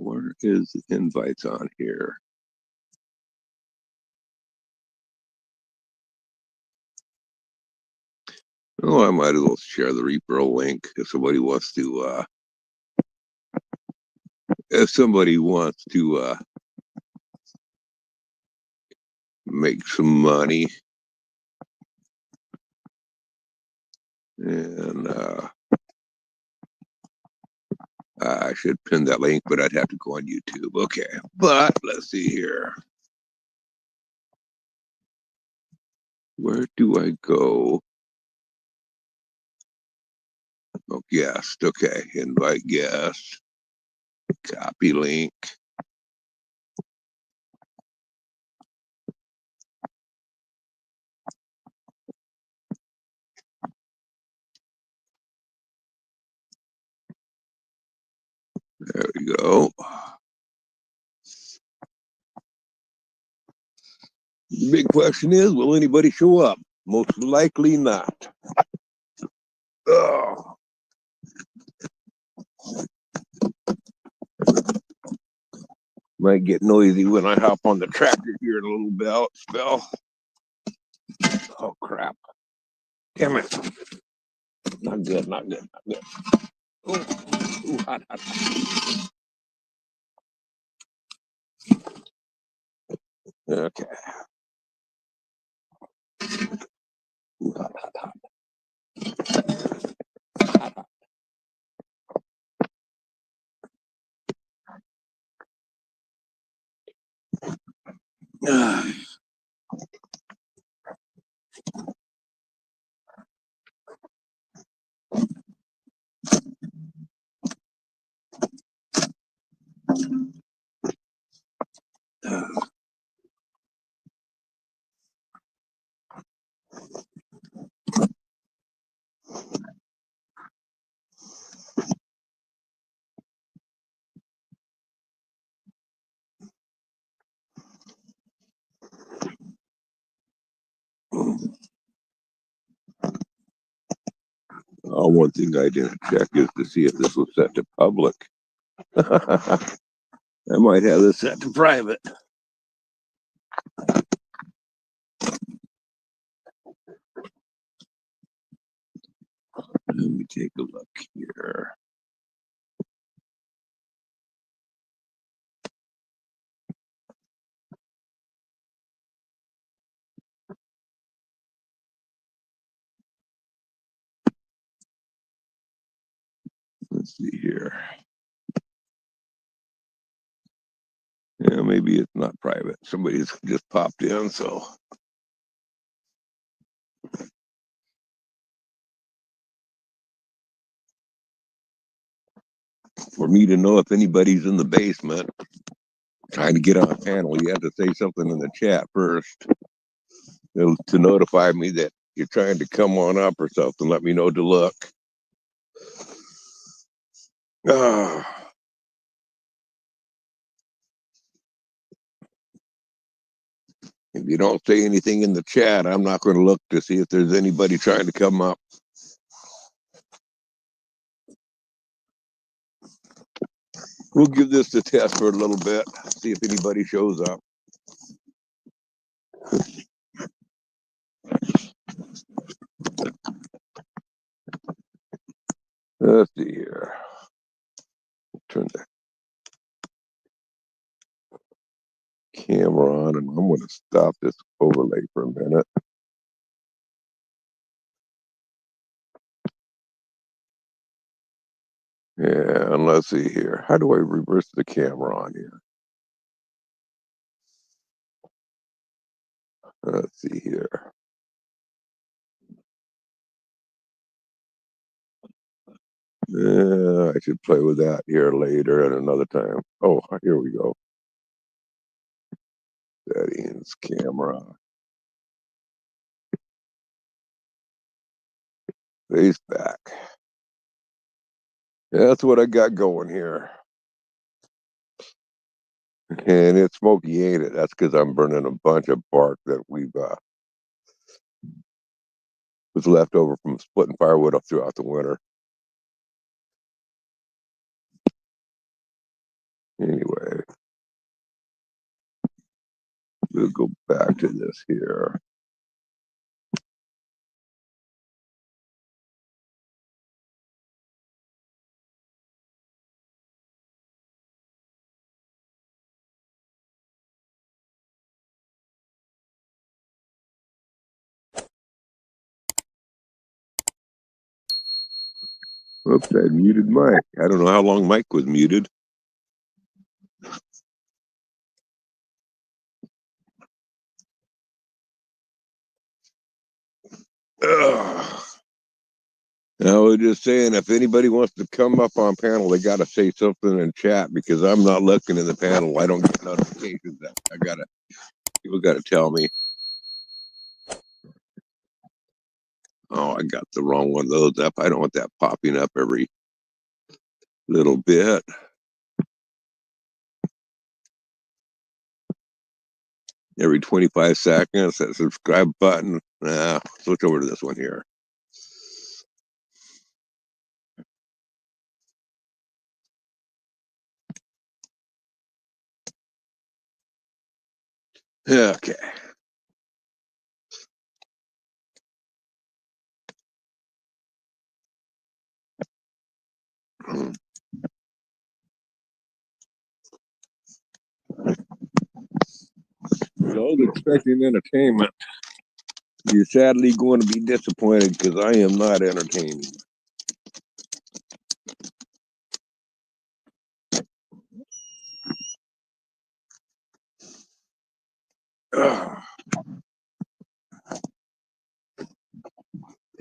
where is the invites on here? Oh, I might as well share the referral link if somebody wants to make some money. And I should pin that link, but I'd have to go on YouTube. Okay, but let's see here. Where do I go? Oh, guest. Okay, invite guest. Copy link. There we go. The big question is, will anybody show up? Most likely not. Oh. Might get noisy when I hop on the tractor here in a little spell. Oh, crap. Damn it. Not good, not good, not good. Ooh, hot, hot, hot. Okay. Ooh, hot, hot, hot. Hot, hot. One thing I didn't check is to see if this was set to public. I might have this set to private. Let me take a look here. Let's see here. Yeah, maybe it's not private. Somebody's just popped in, so. For me to know if anybody's in the basement trying to get on a panel, you have to say something in the chat first to notify me that you're trying to come on up or something. Let me know to look. If you don't say anything in the chat, I'm not going to look to see if there's anybody trying to come up. We'll give this a test for a little bit, see if anybody shows up. Let's see here. Turn the camera on, and I'm going to stop this overlay for a minute. Yeah, and let's see here. How do I reverse the camera on here? Let's see here. I should play with that here later at another time. Oh, here we go. Settings, camera. Face back. Yeah, that's what I got going here. And it's smoky, ain't it? That's because I'm burning a bunch of bark that we've was left over from splitting firewood up throughout the winter. Anyway, we'll go back to this here. Oops, I muted Mike. I don't know how long Mike was muted. Ugh. I was just saying, if anybody wants to come up on panel, they got to say something in chat because I'm not looking in the panel. I don't get notifications. People got to tell me. Oh, I got the wrong one of those up. I don't want that popping up every little bit. Every 25 seconds, that subscribe button. Switch over to this one here. Okay. I was expecting entertainment. You're sadly going to be disappointed because I am not entertaining.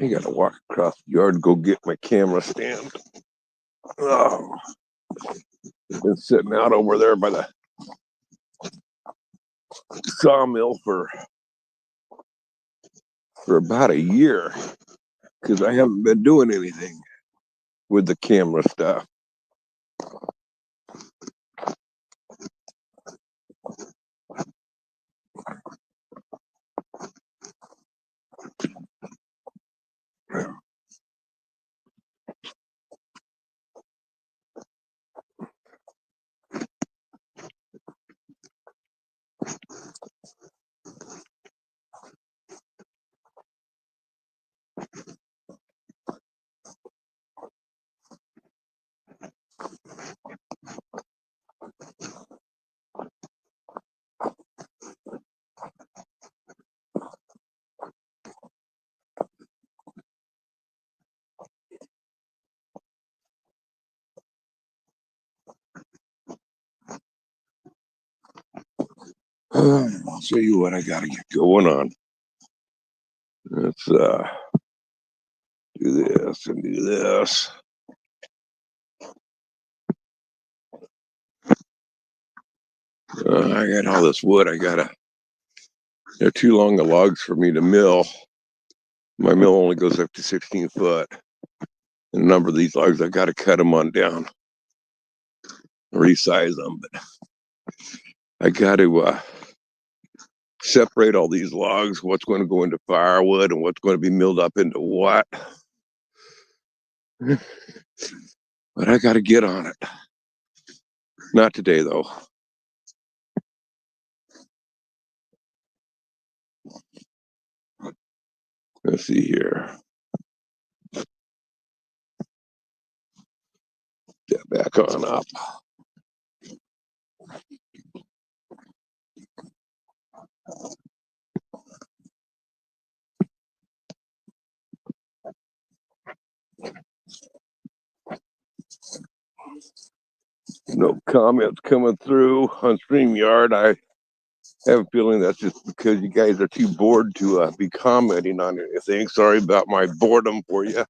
I got to walk across the yard and go get my camera stand. Oh, it's been sitting out over there by the sawmill for about a year because I haven't been doing anything with the camera stuff. I'll show you what I got to get going on. Let's do this and do this. I got all this wood. They're too long the logs for me to mill. My mill only goes up to 16 foot. And a number of these logs, I got to cut them on down, resize them. But I got to separate all these logs, what's going to go into firewood and what's going to be milled up into what. But I got to get on it. Not today, though. Let's see here. Get back on up. No comments coming through on StreamYard. I have a feeling that's just because you guys are too bored to be commenting on anything. Sorry about my boredom for you.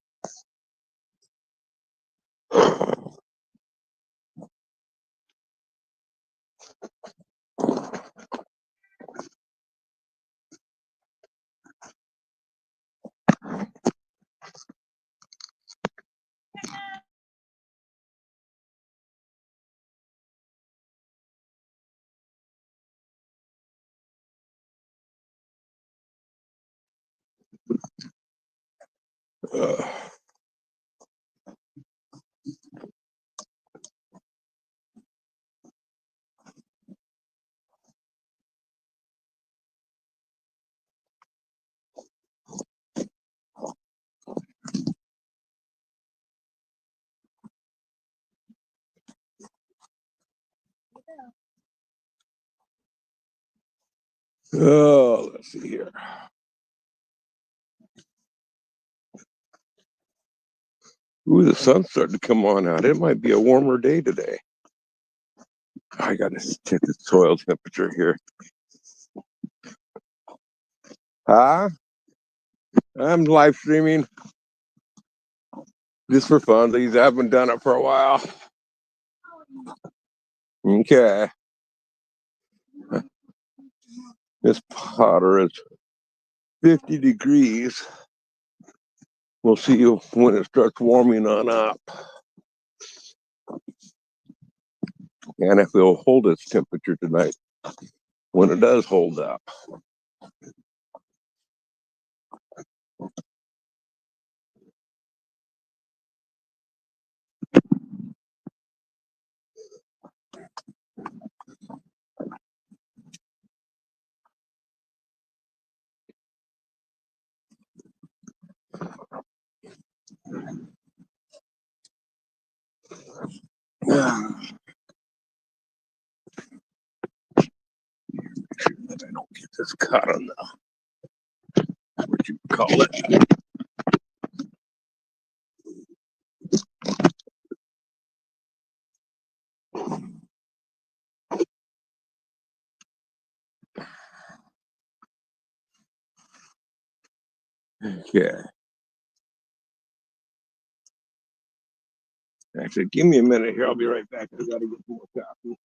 Uh, Oh, let's see here. Ooh, the sun's starting to come on out. It might be a warmer day today. I gotta check the soil temperature here. Huh? I'm live streaming just for fun. I haven't done it for a while. Okay. This powder is 50 degrees. We'll see when it starts warming on up. And if it'll hold its temperature tonight when it does hold up. That I don't get this cut on the what you call it. Okay. Actually, give me a minute here. I'll be right back. I gotta get some more coffee.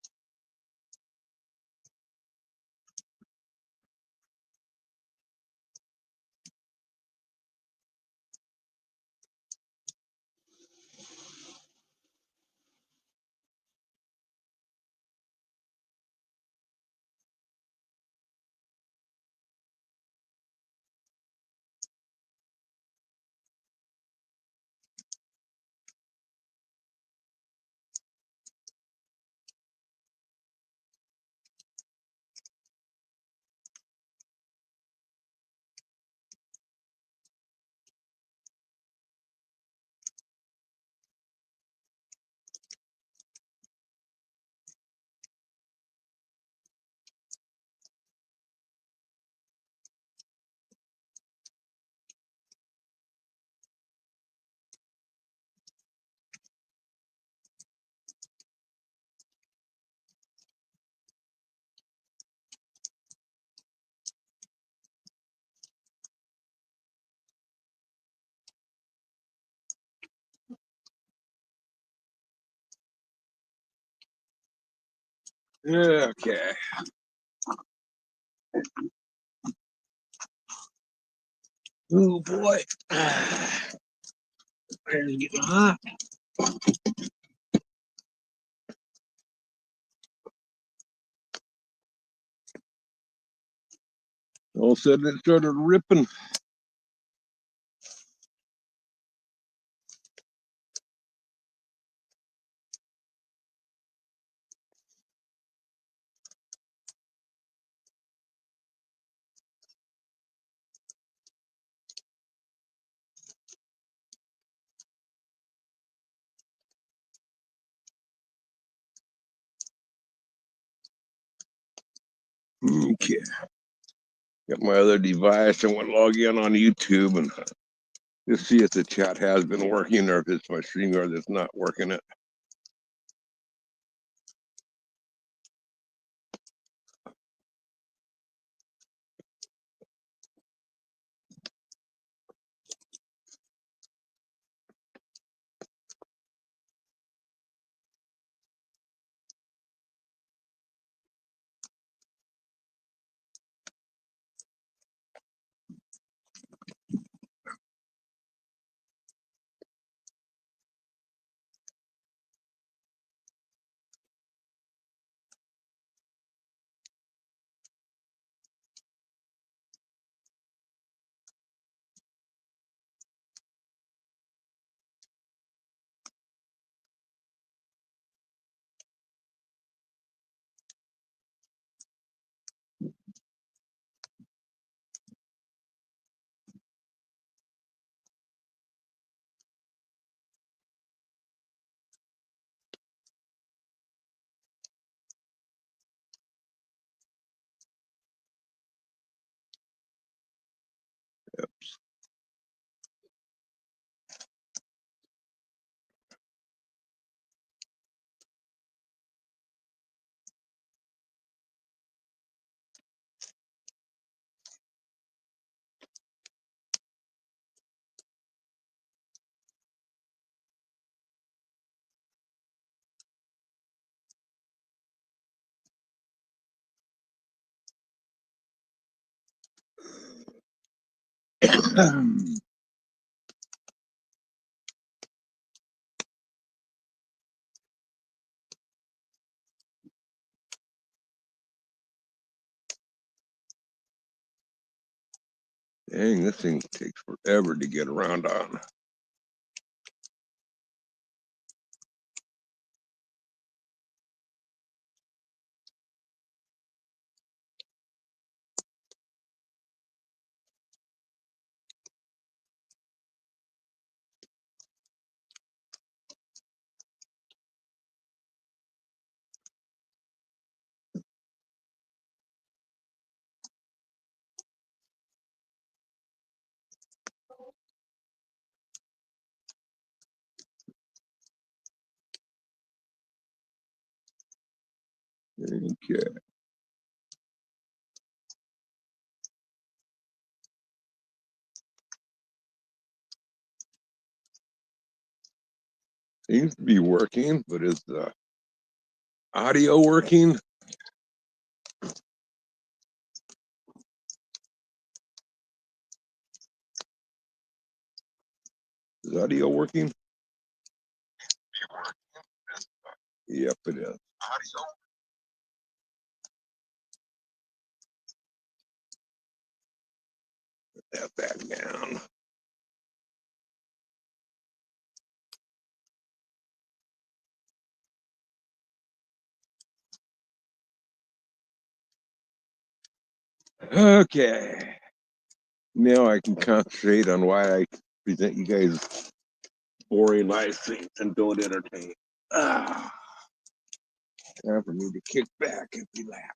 Okay. Oh boy. It's getting hot. All of a sudden it started ripping. Okay. Got my other device. I want to log in on YouTube and just see if the chat has been working or if it's my StreamYard that's not working it. Dang, this thing takes forever to get around on. Okay. Seems to be working, but is the audio working? Is audio working? Yep, it is. That back down. Okay. Now I can concentrate on why I present you guys boring live streams and don't entertain. Time for me to kick back and relax.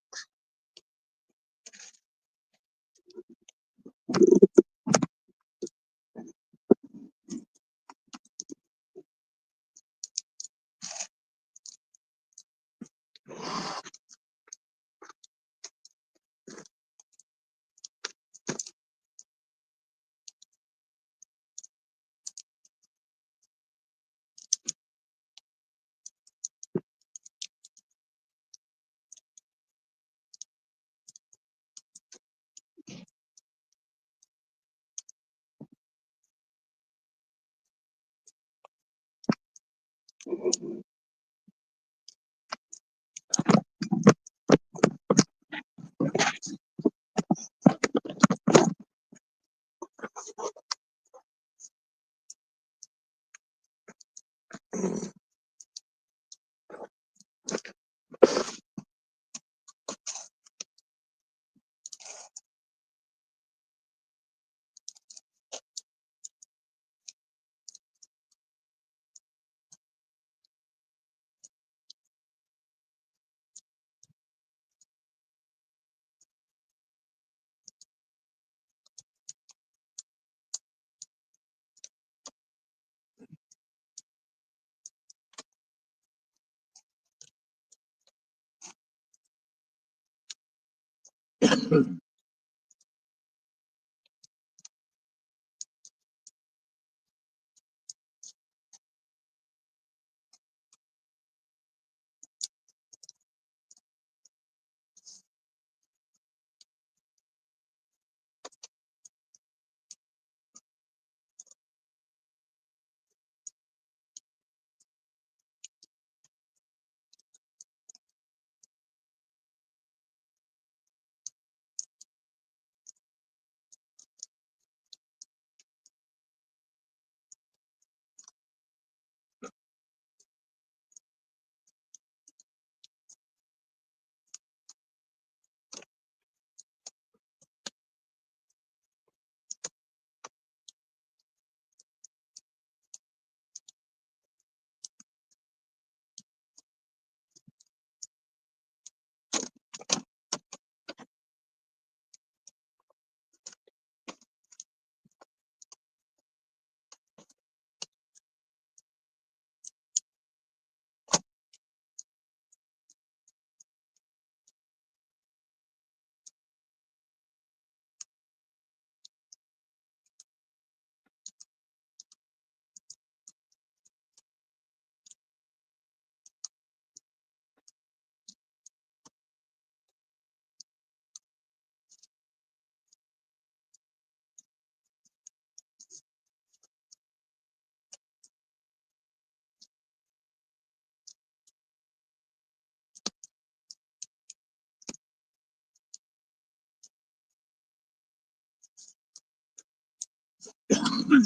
Damn,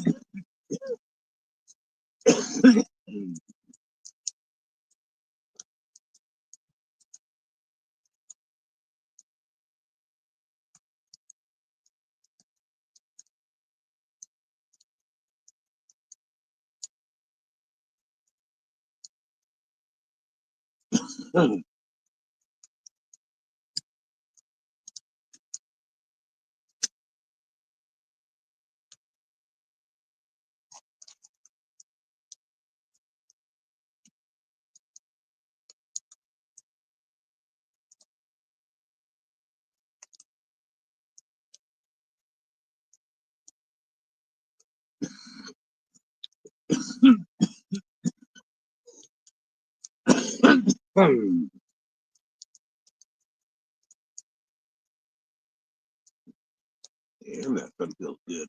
that sun feels good.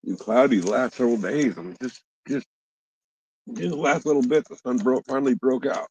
It's cloudy the last several days. I'm just the last little bit. The sun finally broke out.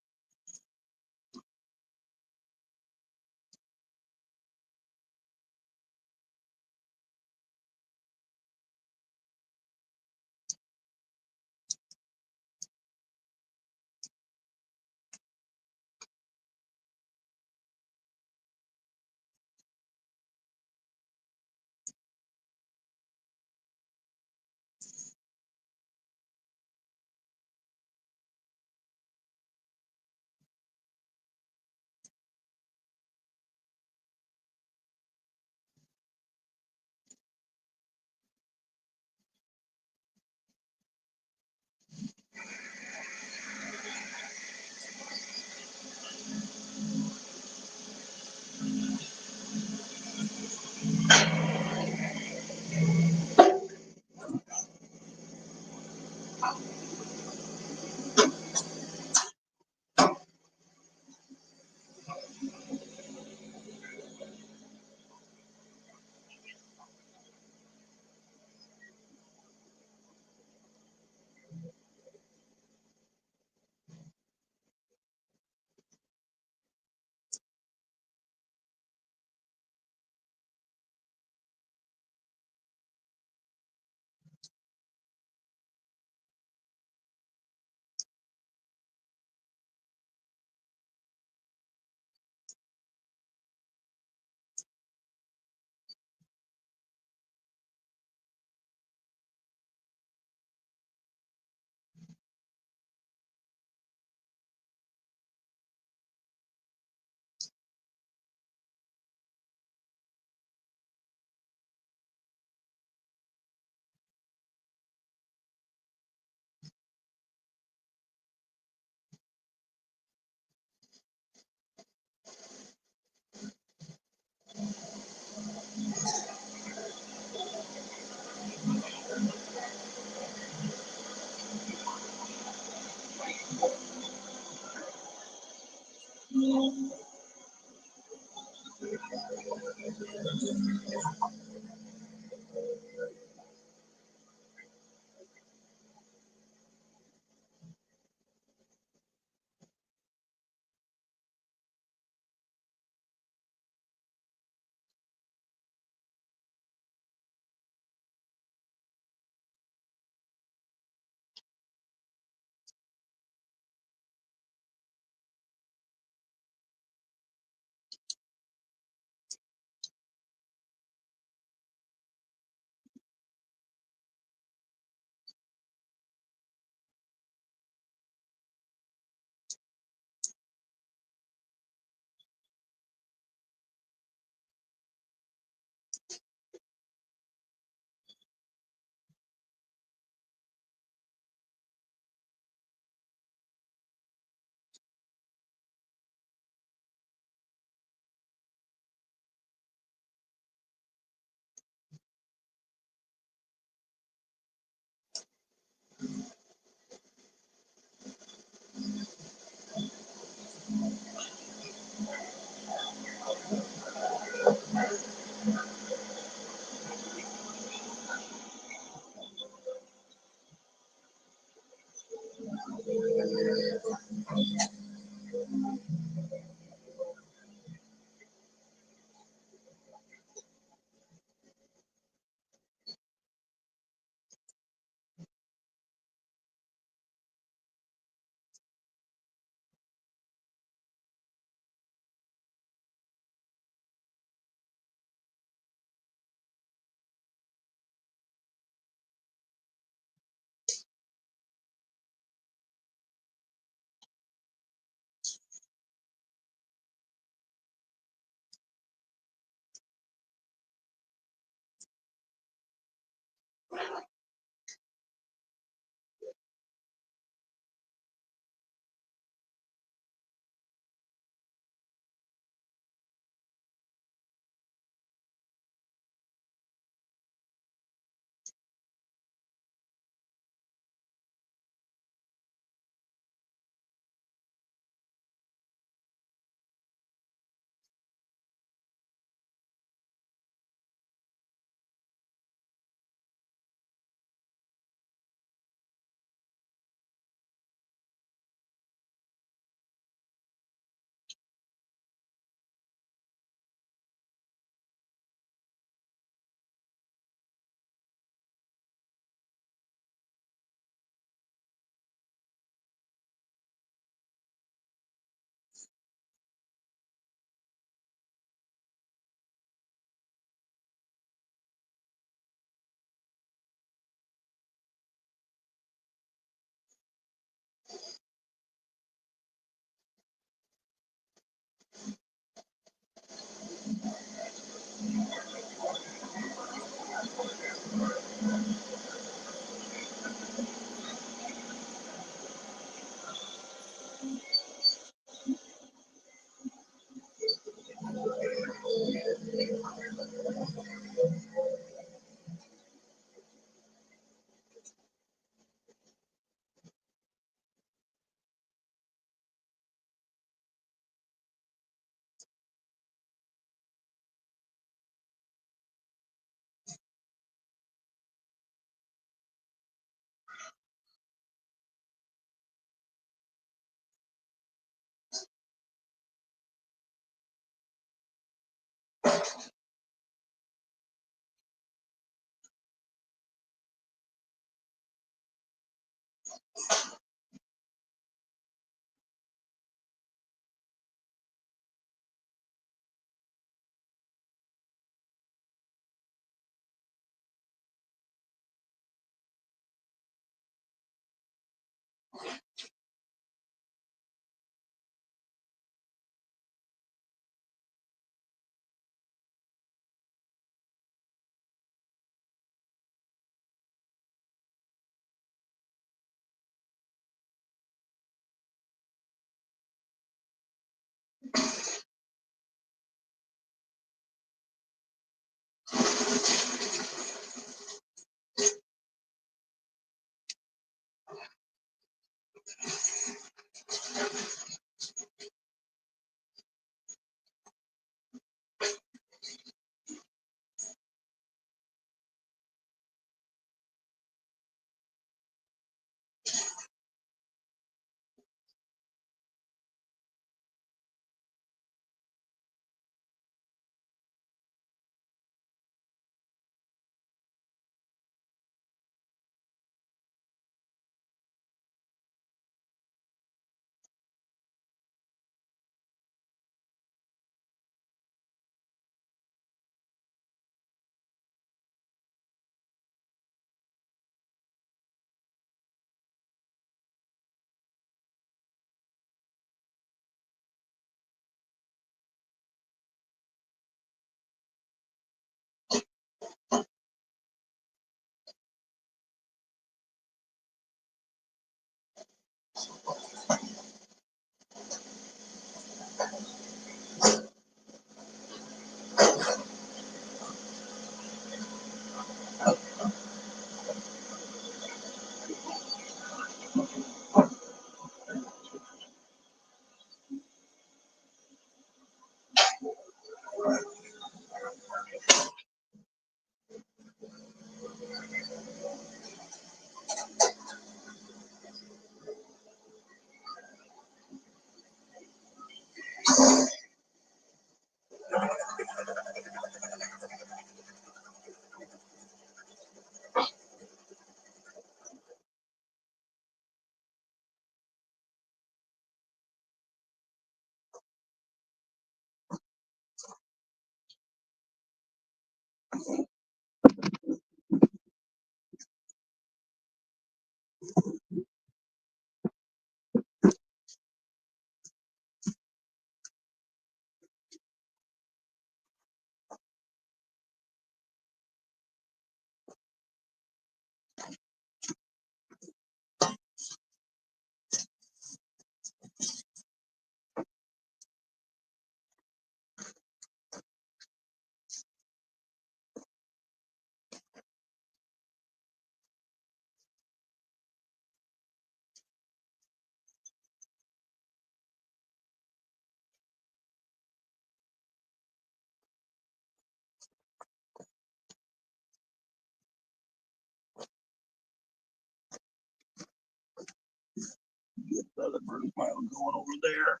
Get another burn pile going over there.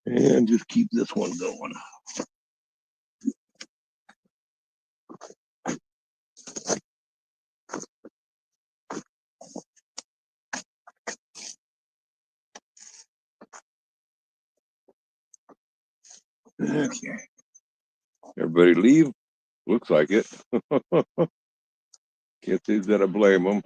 And just keep this one going. Okay. Everybody leave? Looks like it. Guess who's gonna blame them?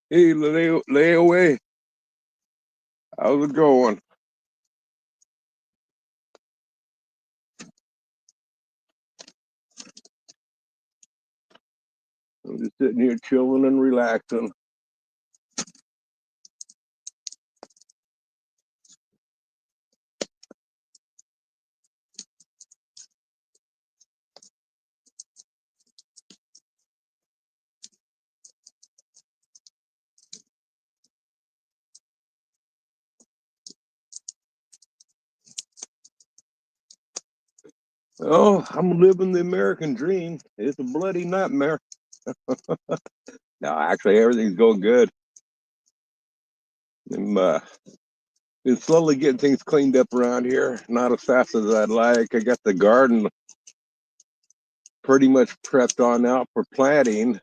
Hey, lay away. How's it going? I'm just sitting here chilling and relaxing. Oh, I'm living the American dream. It's a bloody nightmare. No, actually, everything's going good. I'm Been slowly getting things cleaned up around here. Not as fast as I'd like. I got the garden pretty much prepped on out for planting,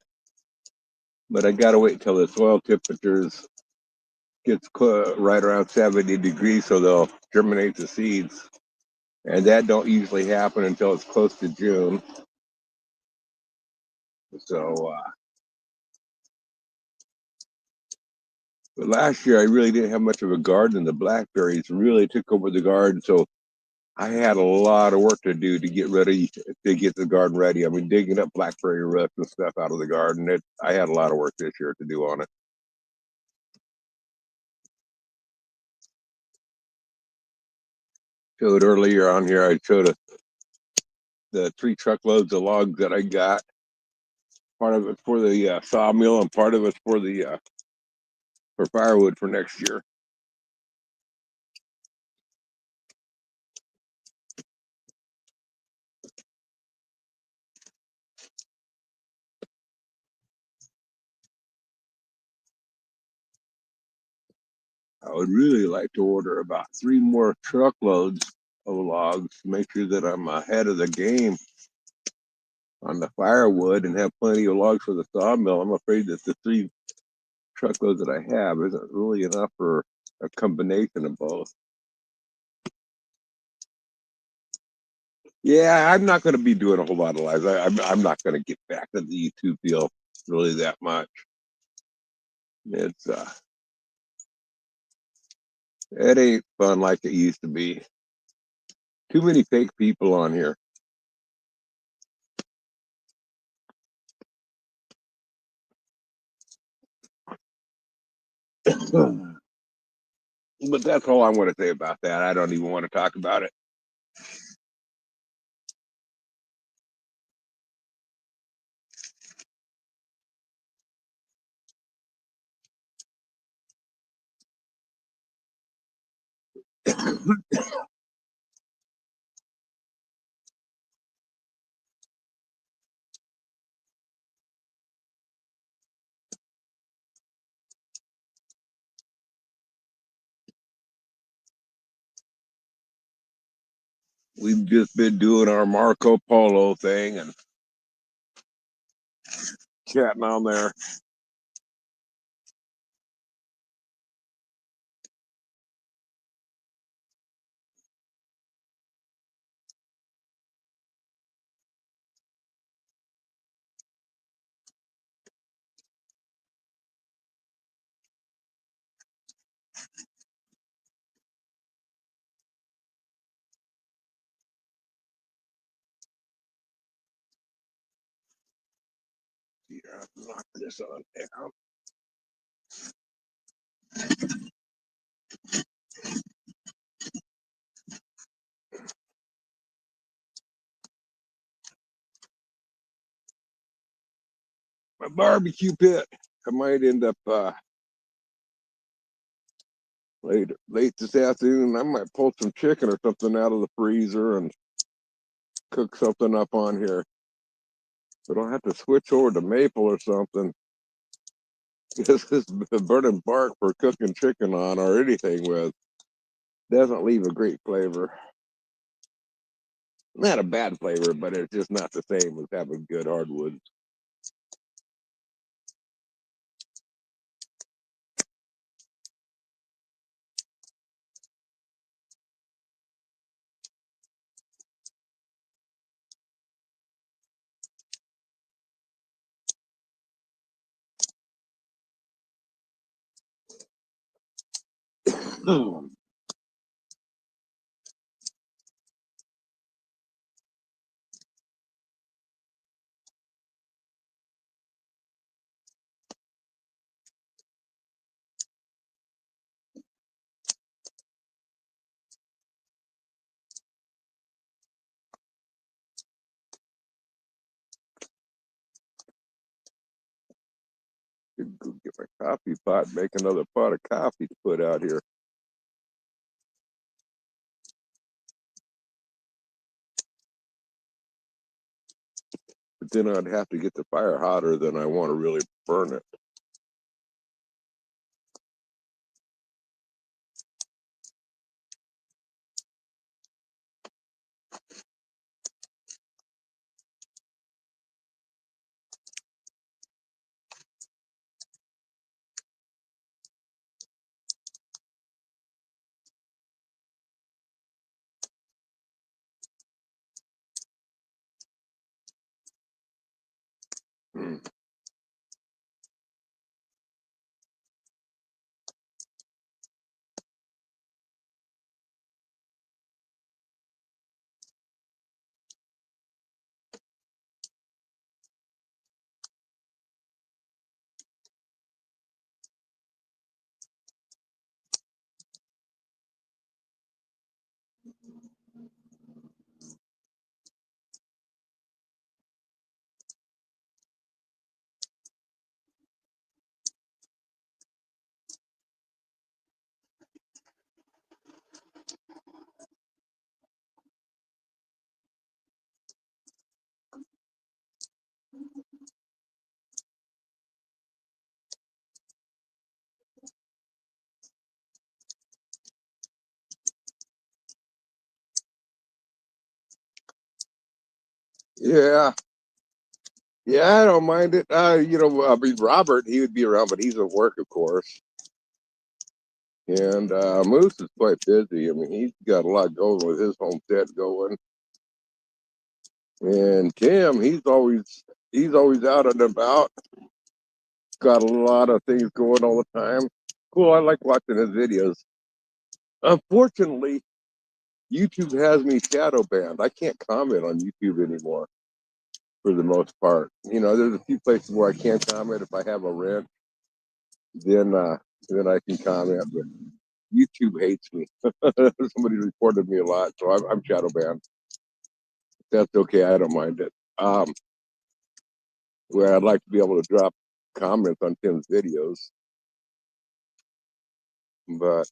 but I gotta wait till the soil temperatures gets right around 70 degrees so they'll germinate the seeds. And that don't usually happen until it's close to June. So, but last year I really didn't have much of a garden. The blackberries really took over the garden, so I had a lot of work to do to get ready to get the garden ready. I mean, digging up blackberry roots and stuff out of the garden. I had a lot of work this year to do on it. Showed earlier on here. I showed the 3 truckloads of logs that I got. Part of it for the sawmill, and part of it's for firewood for next year. I would really like to order about 3 more truckloads of logs to make sure that I'm ahead of the game on the firewood and have plenty of logs for the sawmill. I'm afraid that the 3 truckloads that I have isn't really enough for a combination of both. Yeah, I'm not going to be doing a whole lot of lives. I'm not going to get back to the YouTube deal really that much. It's it ain't fun like it used to be. Too many fake people on here. But that's all I want to say about that. I don't even want to talk about it. We've just been doing our Marco Polo thing and chatting on there. Here, I'll knock this on down. My barbecue pit. I might end up late this afternoon. I might pull some chicken or something out of the freezer and cook something up on here. But I'll have to switch over to maple or something. This is burning bark for cooking chicken on or anything with doesn't leave a great flavor. Not a bad flavor, but it's just not the same as having good hardwoods. Go get my coffee pot, make another pot of coffee to put out here. But then I'd have to get the fire hotter than I want to really burn it. Hmm. Yeah. Yeah, I don't mind it. I mean, Robert, he would be around, but he's at work, of course. And Moose is quite busy. I mean, he's got a lot going with his homestead going. And Tim, he's always out and about. Got a lot of things going all the time. Cool, I like watching his videos. Unfortunately, YouTube has me shadow banned. I can't comment on YouTube anymore for the most part. There's a few places where I can comment if I have a rent, then I can comment. But YouTube hates me. Somebody reported me a lot, so I'm shadow banned. That's okay. I don't mind it. Where I'd like to be able to drop comments on Tim's videos, but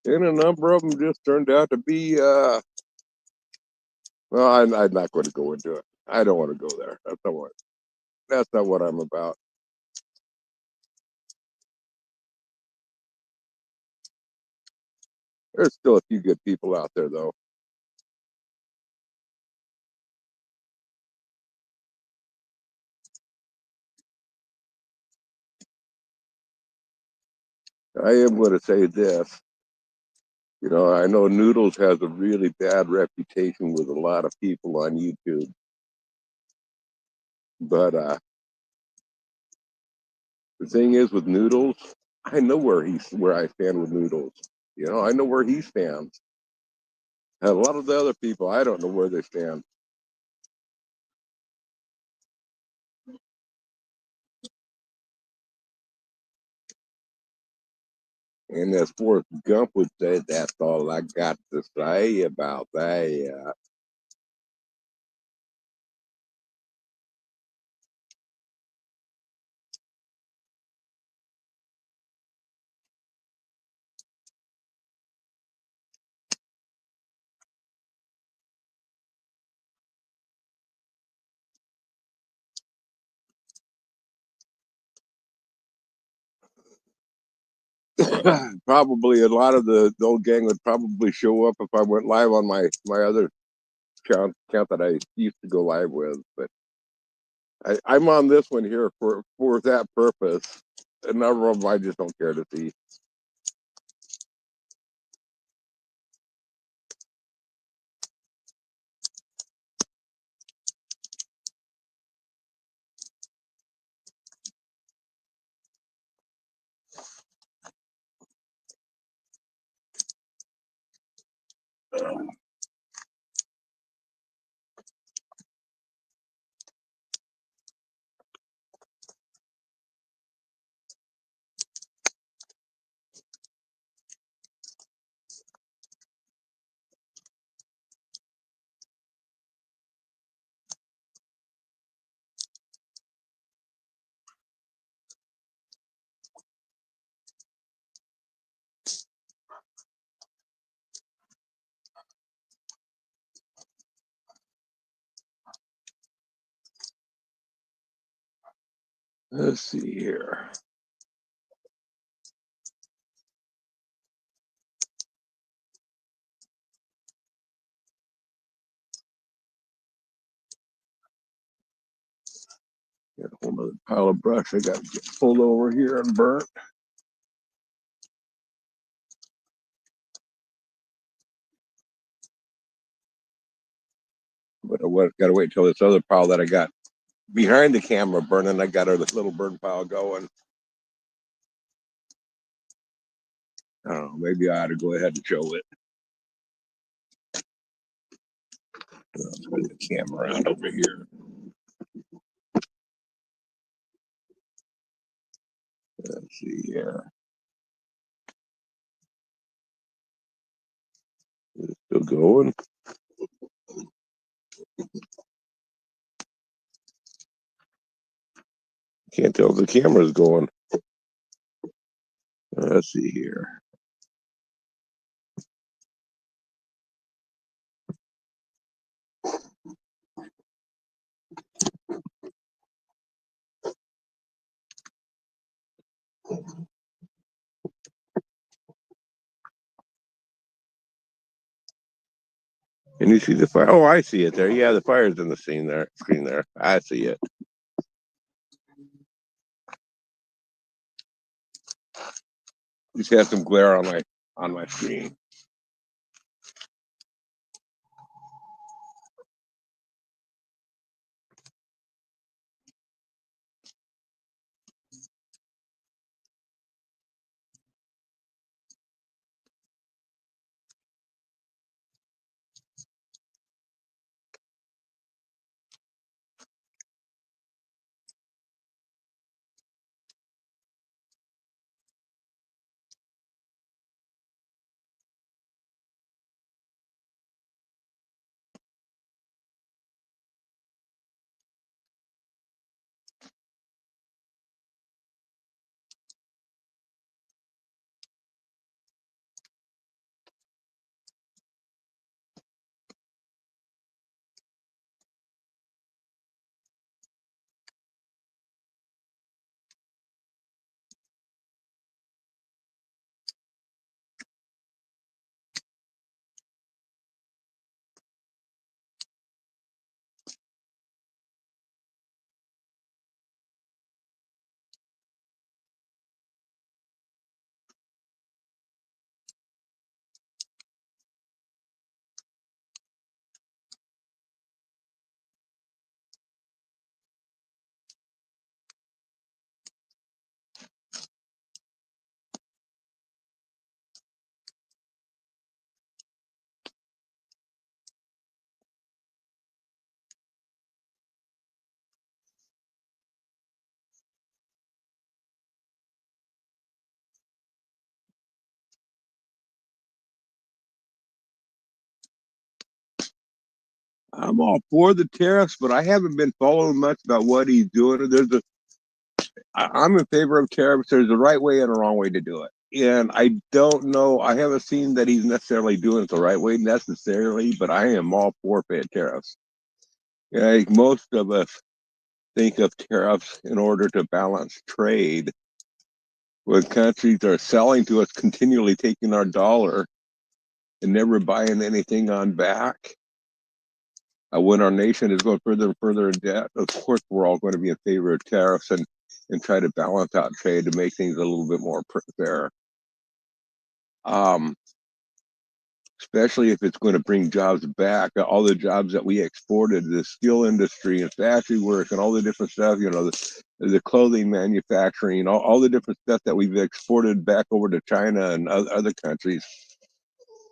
and a number of them just turned out to be. Well, I'm not going to go into it. I don't want to go there. That's not what I'm about. There's still a few good people out there, though. I am going to say this. I know Noodles has a really bad reputation with a lot of people on YouTube, but the thing is with Noodles, I know where I stand with Noodles. I know where he stands. And a lot of the other people, I don't know where they stand. And as Forrest Gump would say, that's all I got to say about that. Probably a lot of the old gang would probably show up if I went live on my other account that I used to go live with. But I'm on this one here for that purpose. A number of them I just don't care to see. Let's see here. Got a whole other pile of brush I got to get pulled over here and burnt. But I got to wait till this other pile that I got behind the camera burning. I got a little burn pile going. I don't know. Maybe I ought to go ahead and show it. Let's put the camera around over here. Let's see here. Is it still going? Can't tell if the camera's going. Let's see here. Can you see the fire? Oh, I see it there. Yeah, the fire's in the screen there. I see it. Just have some glare on my screen. I'm all for the tariffs, but I haven't been following much about what he's doing. I'm in favor of tariffs. There's a right way and a wrong way to do it. And I don't know, I haven't seen that he's necessarily doing it the right way necessarily, but I am all for paying tariffs. Like most of us think of tariffs in order to balance trade when countries are selling to us, continually taking our dollar and never buying anything on back. When our nation is going further and further in debt, of course, we're all going to be in favor of tariffs and try to balance out trade to make things a little bit more fair. Especially if it's going to bring jobs back, all the jobs that we exported, the steel industry and factory work and all the different stuff, the clothing manufacturing, all the different stuff that we've exported back over to China and other countries.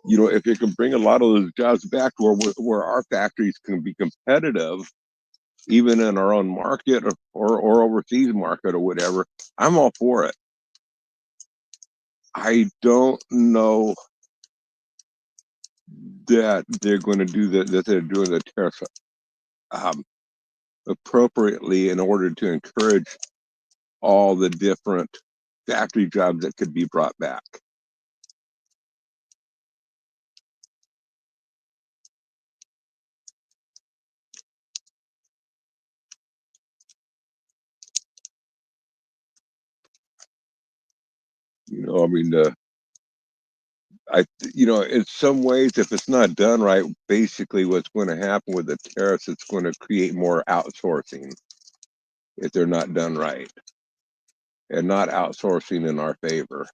If it can bring a lot of those jobs back where our factories can be competitive, even in our own market or overseas market or whatever, I'm all for it. I don't know that they're going to do that they're doing the tariffs appropriately in order to encourage all the different factory jobs that could be brought back. I mean, in some ways, if it's not done right, basically what's going to happen with the tariffs, it's going to create more outsourcing if they're not done right, and not outsourcing in our favor.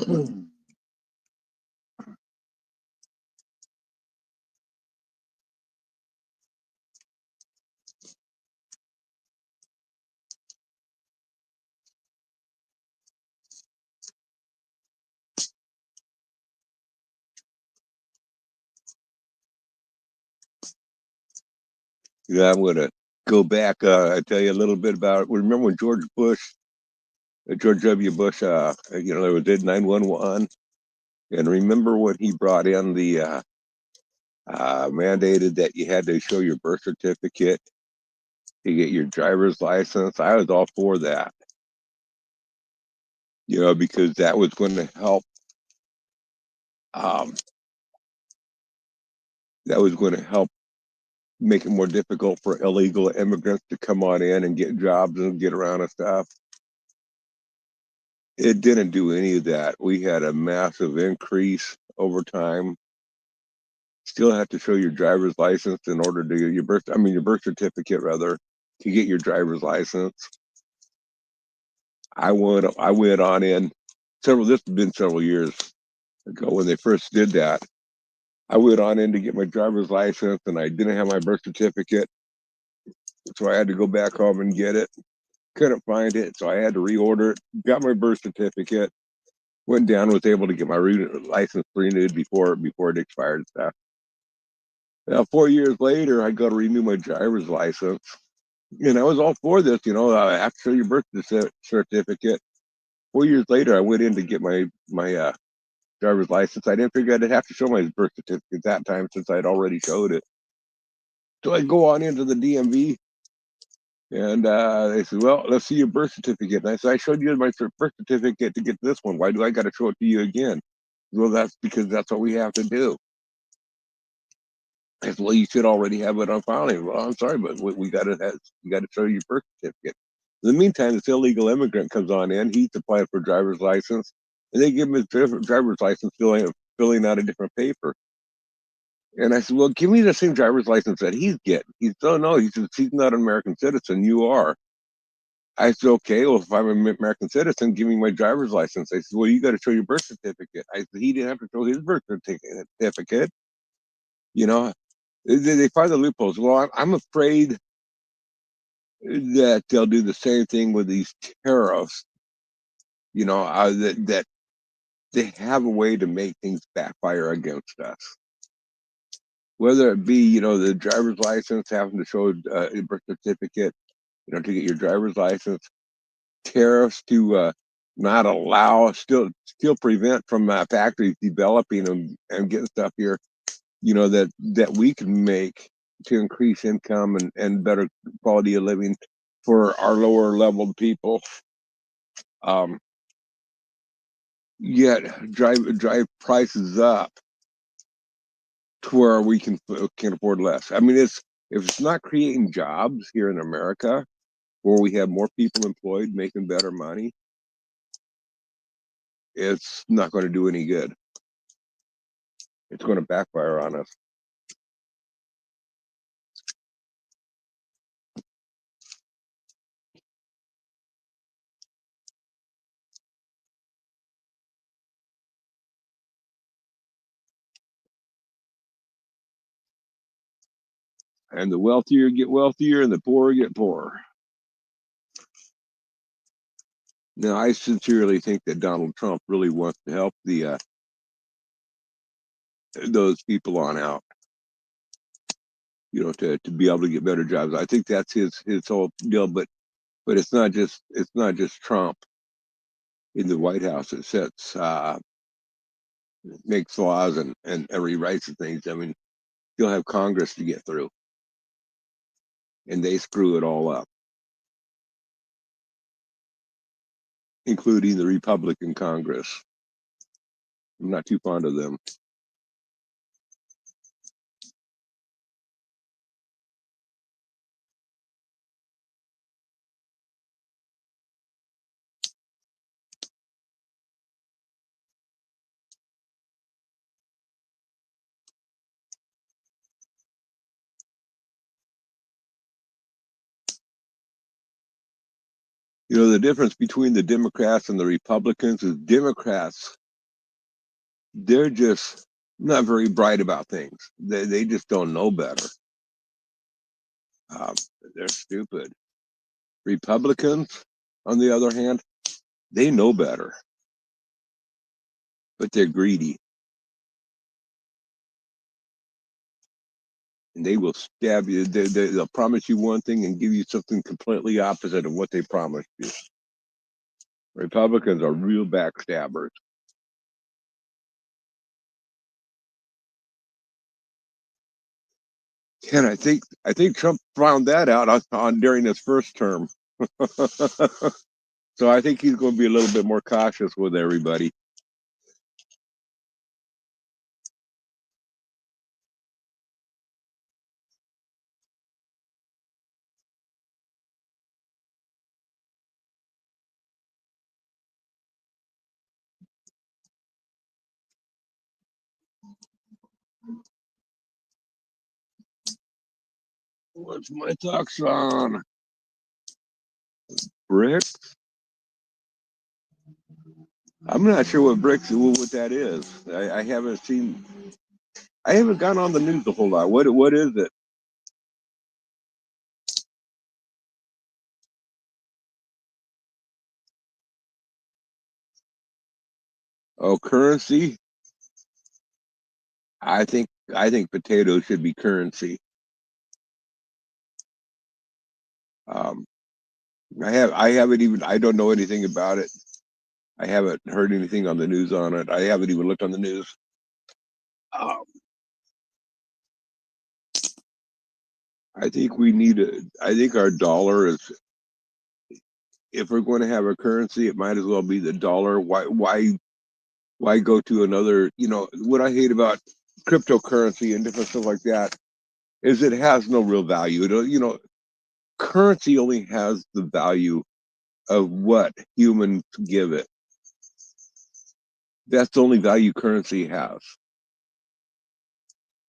Yeah, I'm gonna go back. I tell you a little bit about. Remember when George W. Bush, there was did 911, and remember when he brought in the mandated that you had to show your birth certificate to get your driver's license. I was all for that, because that was going to help. Um, that was going to help make it more difficult for illegal immigrants to come on in and get jobs and get around and stuff. It didn't do any of that. We had a massive increase over time. Still have to show your driver's license in order to get your birth certificate rather, to get your driver's license. I went on in this has been several years ago when they first did that. I went on in to get my driver's license and I didn't have my birth certificate. So I had to go back home and get it. Couldn't find it, so I had to reorder it. Got my birth certificate. Went down, was able to get my license renewed before it expired and stuff. Now 4 years later, I go to renew my driver's license, and I was all for this. I have to show your birth certificate. 4 years later, I went in to get my driver's license. I didn't figure I'd have to show my birth certificate that time since I'd already showed it. So I go on into the DMV, and they said, "Well, let's see your birth certificate." And I said, "I showed you my birth certificate to get this one. Why do I got to show it to you again?" Well, that's because that's what we have to do. I said, "Well, you should already have it on file." Well, I'm sorry, but we got to show your birth certificate. In the meantime, this illegal immigrant comes on in. He's applying for driver's license, and they give him his driver's license filling out a different paper. And I said, "Well, give me the same driver's license that he's getting." He said, "Oh, no." He says, "He's not an American citizen. You are." I said, "Okay, well, if I'm an American citizen, give me my driver's license." They said, "Well, you got to show your birth certificate." I said, "He didn't have to show his birth certificate. You know, they find the loopholes." Well, I'm afraid that they'll do the same thing with these tariffs. That they have a way to make things backfire against us. Whether it be, the driver's license, having to show a birth certificate, to get your driver's license, tariffs to not allow, still prevent from factories developing and getting stuff here, that we can make to increase income and better quality of living for our lower level people. Yet drive prices up to where we can afford less. I mean, if it's not creating jobs here in America, where we have more people employed making better money, it's not going to do any good. It's going to backfire on us. And the wealthier get wealthier and the poorer get poorer. Now, I sincerely think that Donald Trump really wants to help those people on out, to be able to get better jobs. I think that's his whole deal. But it's not just Trump in the White House that makes laws and rewrites things. I mean, you'll have Congress to get through, and they screw it all up, including the Republican Congress. I'm not too fond of them. The difference between the Democrats and the Republicans is Democrats they're just not very bright about things. They just don't know better. Um, they're stupid. Republicans, on the other hand, they know better, but they're greedy. And they will stab you. They'll promise you one thing and give you something completely opposite of what they promised you. Republicans are real backstabbers. And I think Trump found that out on during his first term. So I think he's going to be a little bit more cautious with everybody. What's my thoughts on bricks? I'm not sure what that is. I haven't seen. I haven't gone on the news a whole lot. What is it? Oh, currency. I think potatoes should be currency. Um, I haven't even I don't know anything about it. I haven't heard anything on the news on it. I haven't even looked on the news. Um, I think we need a. I think our dollar is. If we're going to have a currency, it might as well be the dollar. Why go to another? What I hate about cryptocurrency and different stuff like that is it has no real value. Currency only has the value of what humans give it. That's the only value currency has.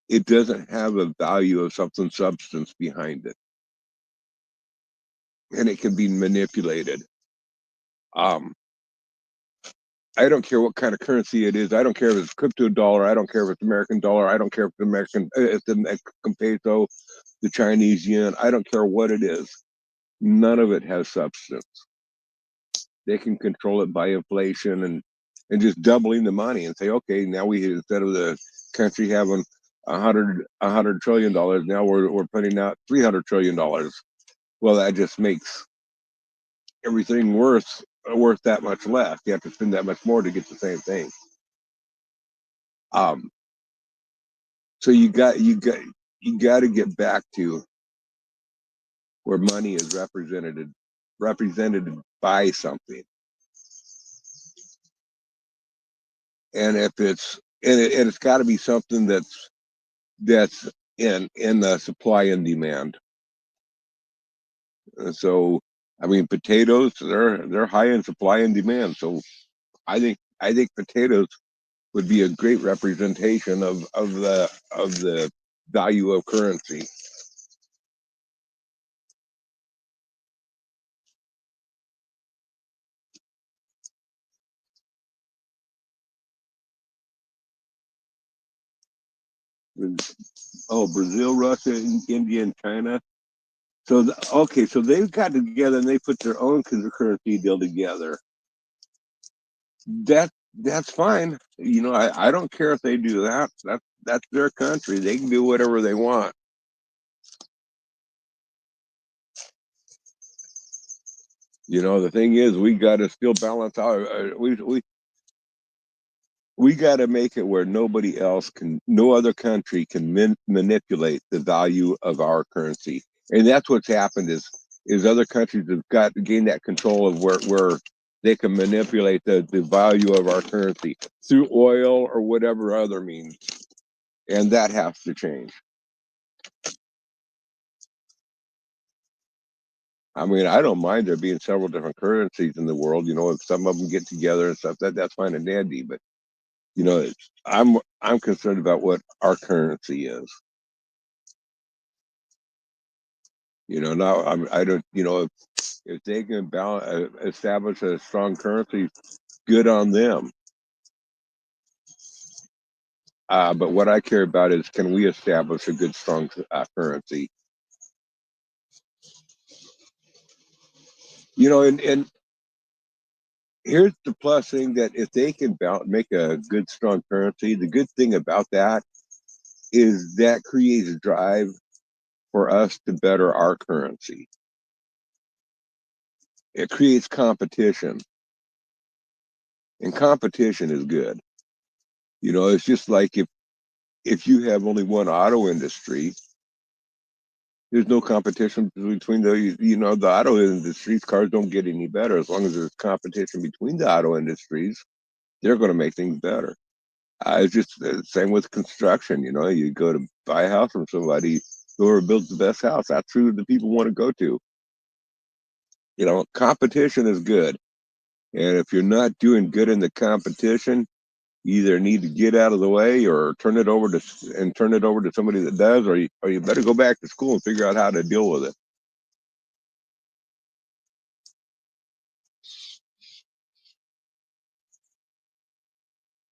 It doesn't have a value of something substance behind it, and it can be manipulated. Um, I don't care what kind of currency it is. I don't care if it's crypto dollar. I don't care if it's American dollar. I don't care if it's the Mexican peso, the Chinese yen. I don't care what it is. None of it has substance. They can control it by inflation and just doubling the money and say, okay, now we instead of the country having a hundred trillion dollars, now we're putting out $300 trillion. Well, that just makes everything worth that much less. You have to spend that much more to get the same thing. Um, so you got to get back to where money is represented by something, and if it's got to be something that's in the supply and demand. So, I mean, potatoes they're high in supply and demand. So, I think potatoes would be a great representation of the value of currency. Oh, Brazil, Russia, India, and China. So okay, so they've got together and they put their own currency deal together. That's fine. I don't care if they do that. That's their country. They can do whatever they want. The thing is, we got to still balance out. We got to make it where no other country can manipulate the value of our currency, and that's what's happened. Is other countries have got to gain that control of where they can manipulate the value of our currency through oil or whatever other means, and that has to change. I mean, I don't mind there being several different currencies in the world. If some of them get together and stuff, that's fine and dandy. But you know, I'm concerned about what our currency is. Now I don't. If they can establish a strong currency, good on them. But what I care about is, can we establish a good, strong currency? And here's the plus thing, that if they can make a good, strong currency, the good thing about that is that creates a drive for us to better our currency. It creates competition, and competition is good. It's just like if you have only one auto industry, there's no competition between the auto industries. Cars don't get any better. As long as there's competition between the auto industries, they're going to make things better. It's just the same with construction. You go to buy a house from somebody, whoever builds the best house, that's who the people want to go to. Competition is good. And if you're not doing good in the competition, you either need to get out of the way or turn it over to somebody that does, or you better go back to school and figure out how to deal with it.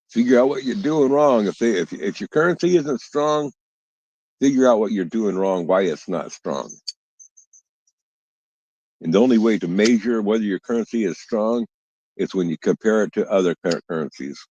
Figure out what you're doing wrong. If your currency isn't strong, figure out what you're doing wrong, why it's not strong. And the only way to measure whether your currency is strong is when you compare it to other currencies.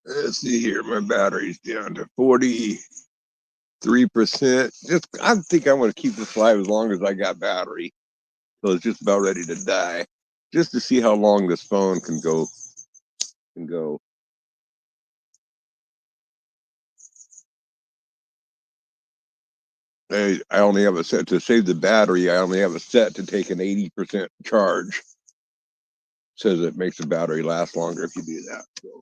Let's see here. My battery's down to 43%. I think I want to keep this live as long as I got battery. So it's just about ready to die. Just to see how long this phone can go. I only have a set to save the battery. I only have a set to take an 80% charge. Says it makes the battery last longer if you do that. So.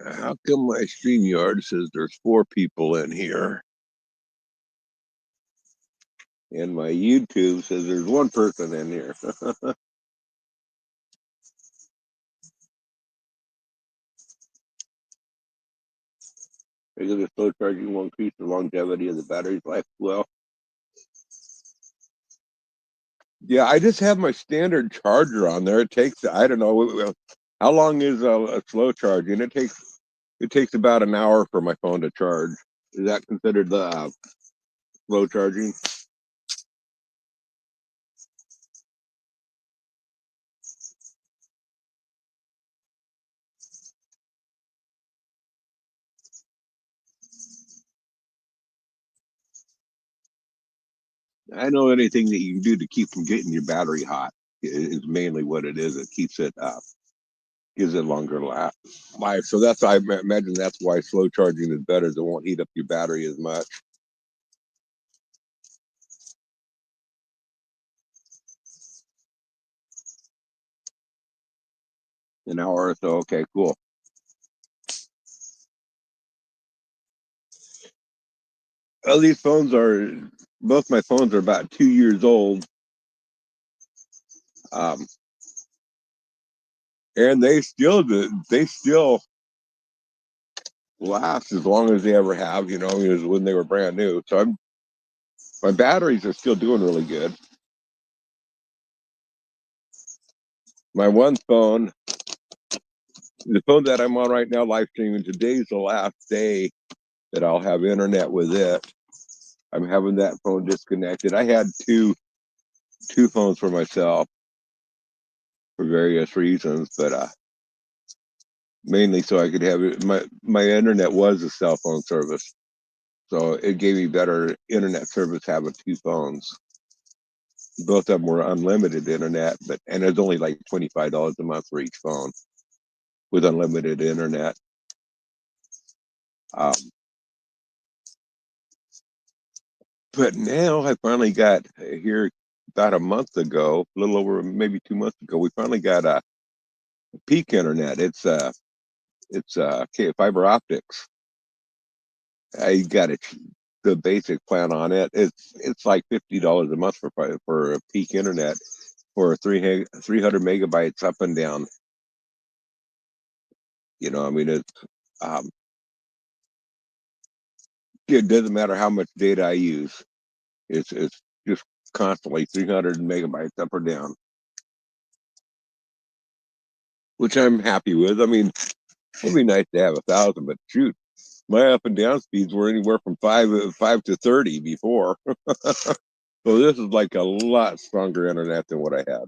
How come my StreamYard says there's 4 people in here? And my YouTube says there's 1 person in here. Because the slow charging will increase the longevity of the battery's life. Well, yeah, I just have my standard charger on there. It takes, I don't know, how long is a slow charging? It takes about an hour for my phone to charge. Is that considered the slow charging? I know anything that you can do to keep from getting your battery hot is mainly what it is. It keeps it gives it longer life. So that's I imagine that's why slow charging is better. It won't heat up your battery as much. An hour or so. Okay, cool. Well, these phones are both my phones are about 2 years old, um, and they still last as long as they ever have. You know, as when they were brand new. So my batteries are still doing really good. My one phone, the phone that I'm on right now, live streaming, today's the last day that I'll have internet with it. I'm having that phone disconnected. I had two phones for myself for various reasons, but mainly so I could have it. My internet was a cell phone service, so it gave me better internet service having two phones. Both of them were unlimited internet, and it's only like $25 a month for each phone with unlimited internet. Um, but now I finally got here about a month ago, a little over maybe 2 months ago. We finally got a peak internet. It's fiber optics. I got it, the basic plan on it. It's like $50 a month for a peak internet for 300 megabytes up and down. You know, I mean um, it doesn't matter how much data I use. It's just constantly 300 megabytes up or down, which I'm happy with. I mean, it'd be nice to have 1,000, but shoot, my up and down speeds were anywhere from five to 30 before. So this is like a lot stronger internet than what I had.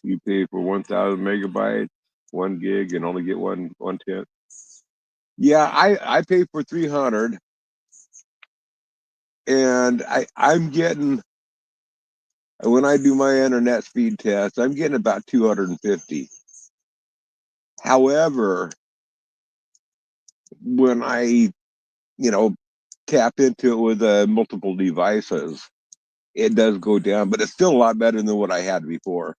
You pay for 1,000 megabytes, 1 gig, and only get one tenth. Yeah, I pay for 300, and I'm getting when I do my internet speed test, I'm getting about 250. However, when I tap into it with multiple devices, it does go down, but it's still a lot better than what I had before.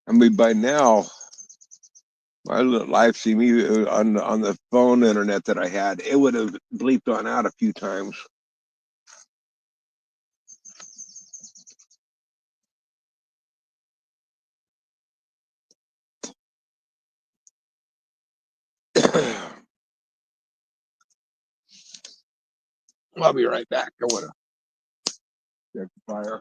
I mean, by now, my live stream on the phone internet that I had, it would have bleeped on out a few times. I'll be right back. I want to check the fire.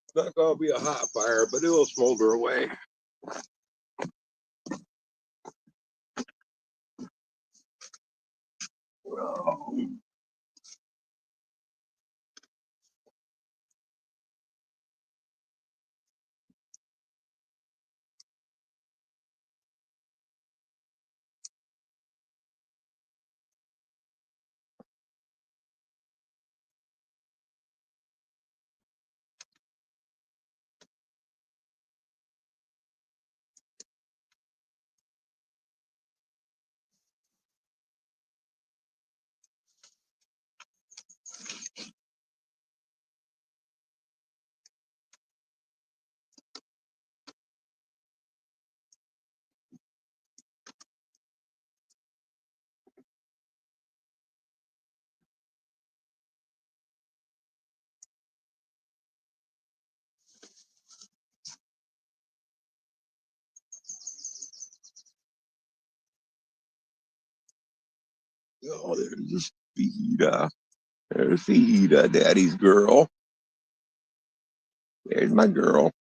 It's not gonna be a hot fire, but it will smolder away. Oh, oh, there's the speed. There's the daddy's girl. There's my girl.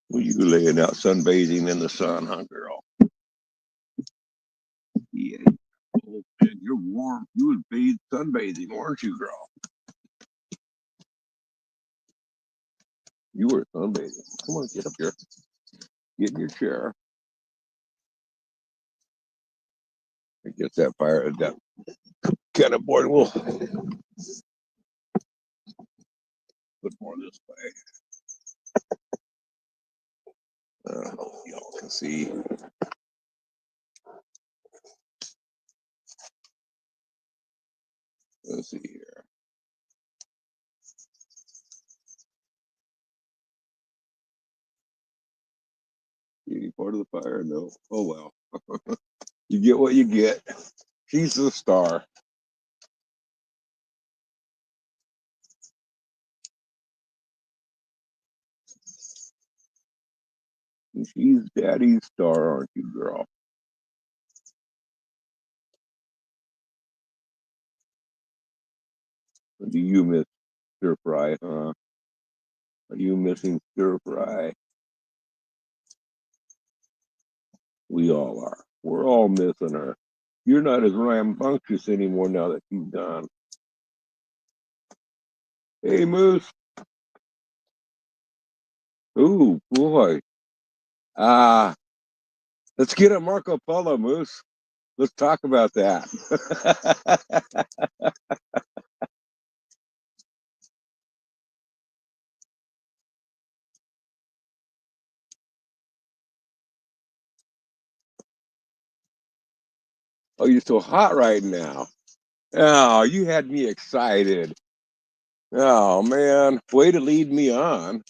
Well, you laying out sunbathing in the sun, huh, girl? Yeah. Oh, man, you're warm. You was sunbathing, weren't you, girl? You were sunbathing. Come on, get up here. Get in your chair. I guess that kind of board will put more this way. Y'all can see. Let's see here. Any part of the fire? No. Oh well. You get what you get. She's the star. She's daddy's star, aren't you, girl? Do you miss stir fry, huh? Are you missing stir fry? We all are. We're all missing her. You're not as rambunctious anymore now that she's gone. Hey, Moose. Ooh, boy. Ah, let's get a Marco Polo, Moose. Let's talk about that. Oh, you're so hot right now. Oh, you had me excited. Oh, man. Way to lead me on.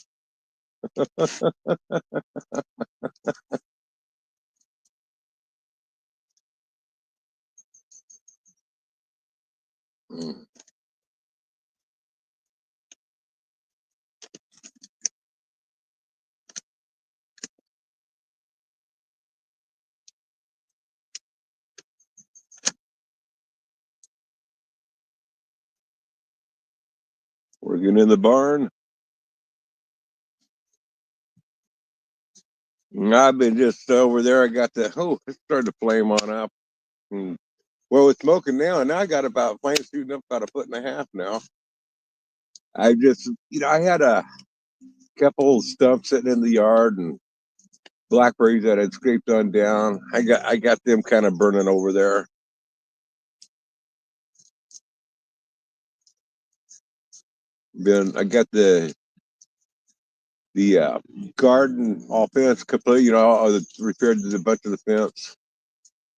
Mm. Working in the barn. I've been just over there. I got it started to flame on up. And, well, it's smoking now, and now I got about flame shooting up about 1.5 foot now. I just, I had a couple stumps sitting in the yard and blackberries that I'd scraped on down. I got them kind of burning over there. Then I got the garden all fence complete. I repaired a bunch of the fence.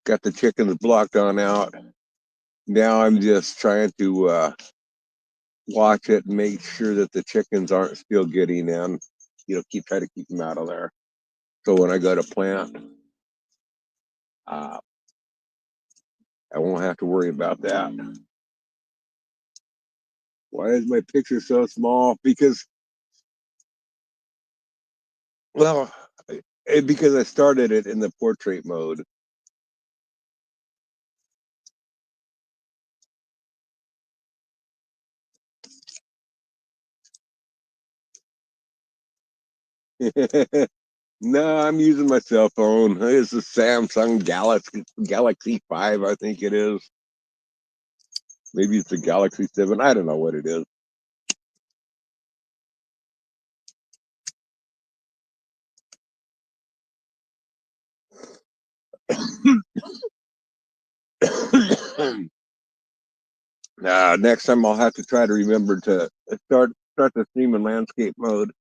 Got the chickens blocked on out. Now I'm just trying to watch it and make sure that the chickens aren't still getting in. Try to keep them out of there. So when I go to plant, uh, I won't have to worry about that. Why is my picture so small? Well, because I started it in the portrait mode. No, I'm using my cell phone. It's a Samsung Galaxy 5, I think it is. Maybe it's a Galaxy 7. I don't know what it is. Next time I'll have to try to remember to start the stream in landscape mode.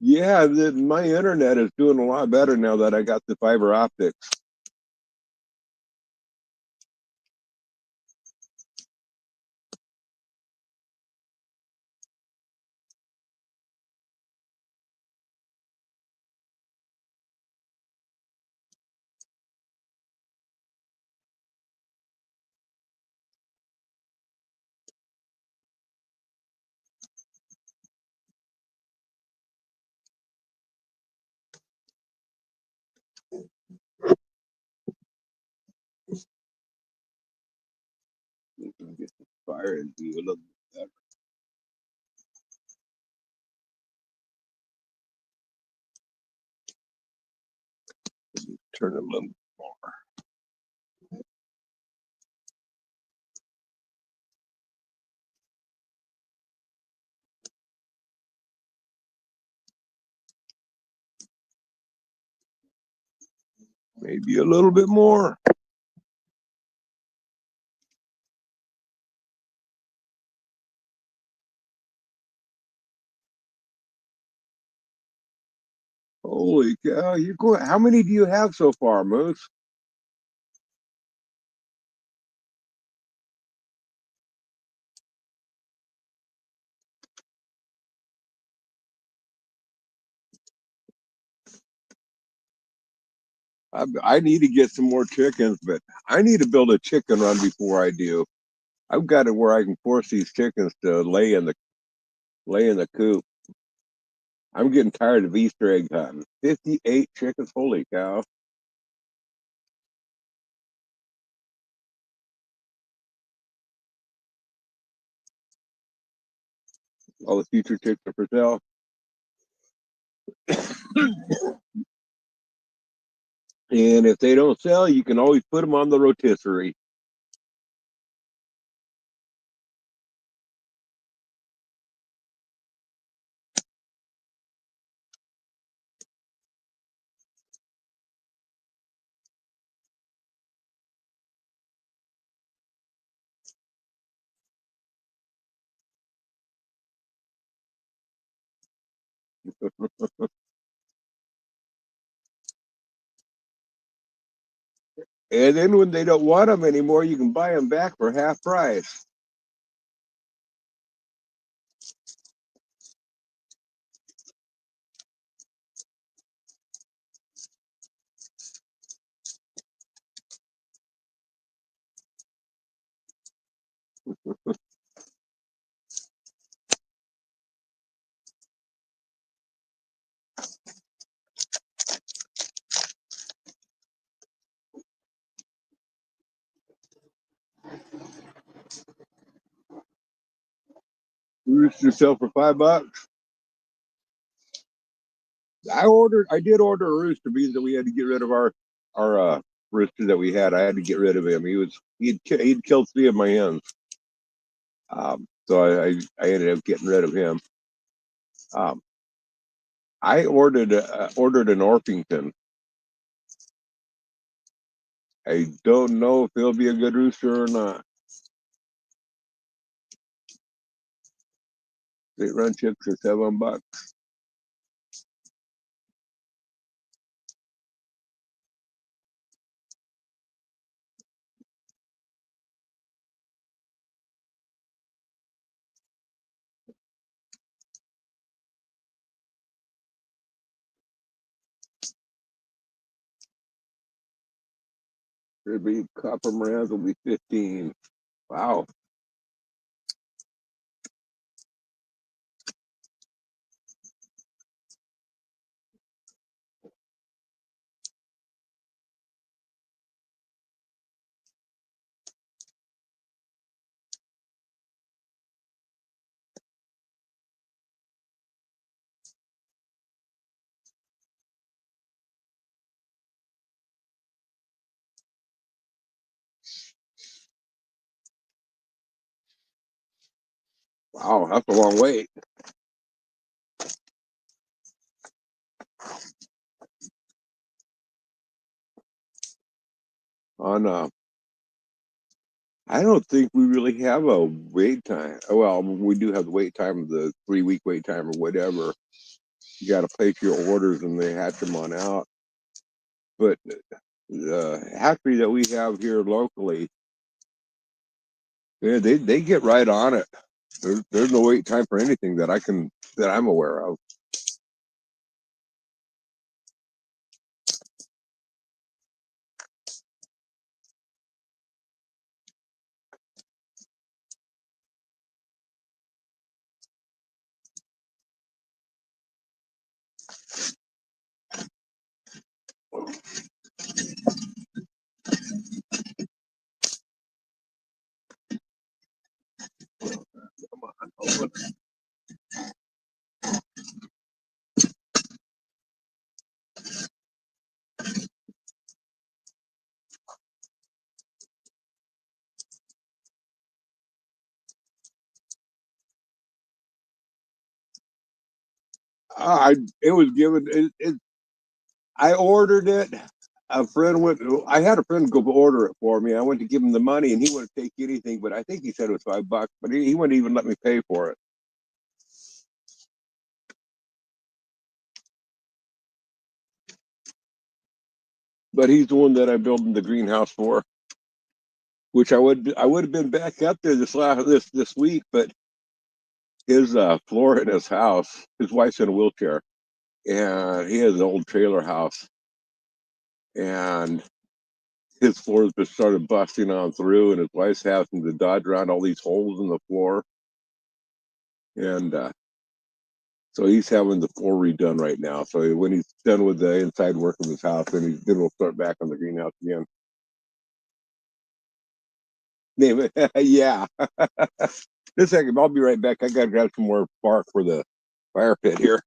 Yeah, my internet is doing a lot better now that I got the fiber optics. Get the fire and do a little bit better. Turn a little more. Maybe a little bit more. Holy cow! You go. How many do you have so far, Moose? I need to get some more chickens, but I need to build a chicken run before I do. I've got it where I can force these chickens to lay in the coop. I'm getting tired of Easter egg hunting. 58 chickens. Holy cow! All the future chicks are for sale. And if they don't sell, you can always put them on the rotisserie. And then when they don't want them anymore, you can buy them back for half price. Rooster sell for $5. I did order a rooster because we had to get rid of our rooster that we had. I had to get rid of him. He'd killed three of my hens. So I ended up getting rid of him. Um, I ordered an Orpington. I don't know if he'll be a good rooster or not. They run chicks for $7. There'd be copper Morans will be 15. Wow. Wow, that's a long wait. On I don't think we really have a wait time. Well, we do have the wait time, the 3 week wait time or whatever. You got to place your orders and they hatch them on out. But the hatchery that we have here locally, yeah, they get right on it. There's no wait time for anything that I'm aware of. I it was given. I ordered it. A friend went. I had a friend go order it for me. I went to give him the money, and he wouldn't take anything. But I think he said it was $5. But he wouldn't even let me pay for it. But he's the one that I'm building the greenhouse for, which I would have been back up there this week, but his floor in his house, his wife's in a wheelchair, and he has an old trailer house, and his floor's just started busting on through, and his wife's having to dodge around all these holes in the floor, and so he's having the floor redone right now. So when he's done with the inside work of his house, then we'll start back on the greenhouse again. Name it, yeah. Just a second, I'll be right back. I gotta grab some more bark for the fire pit here.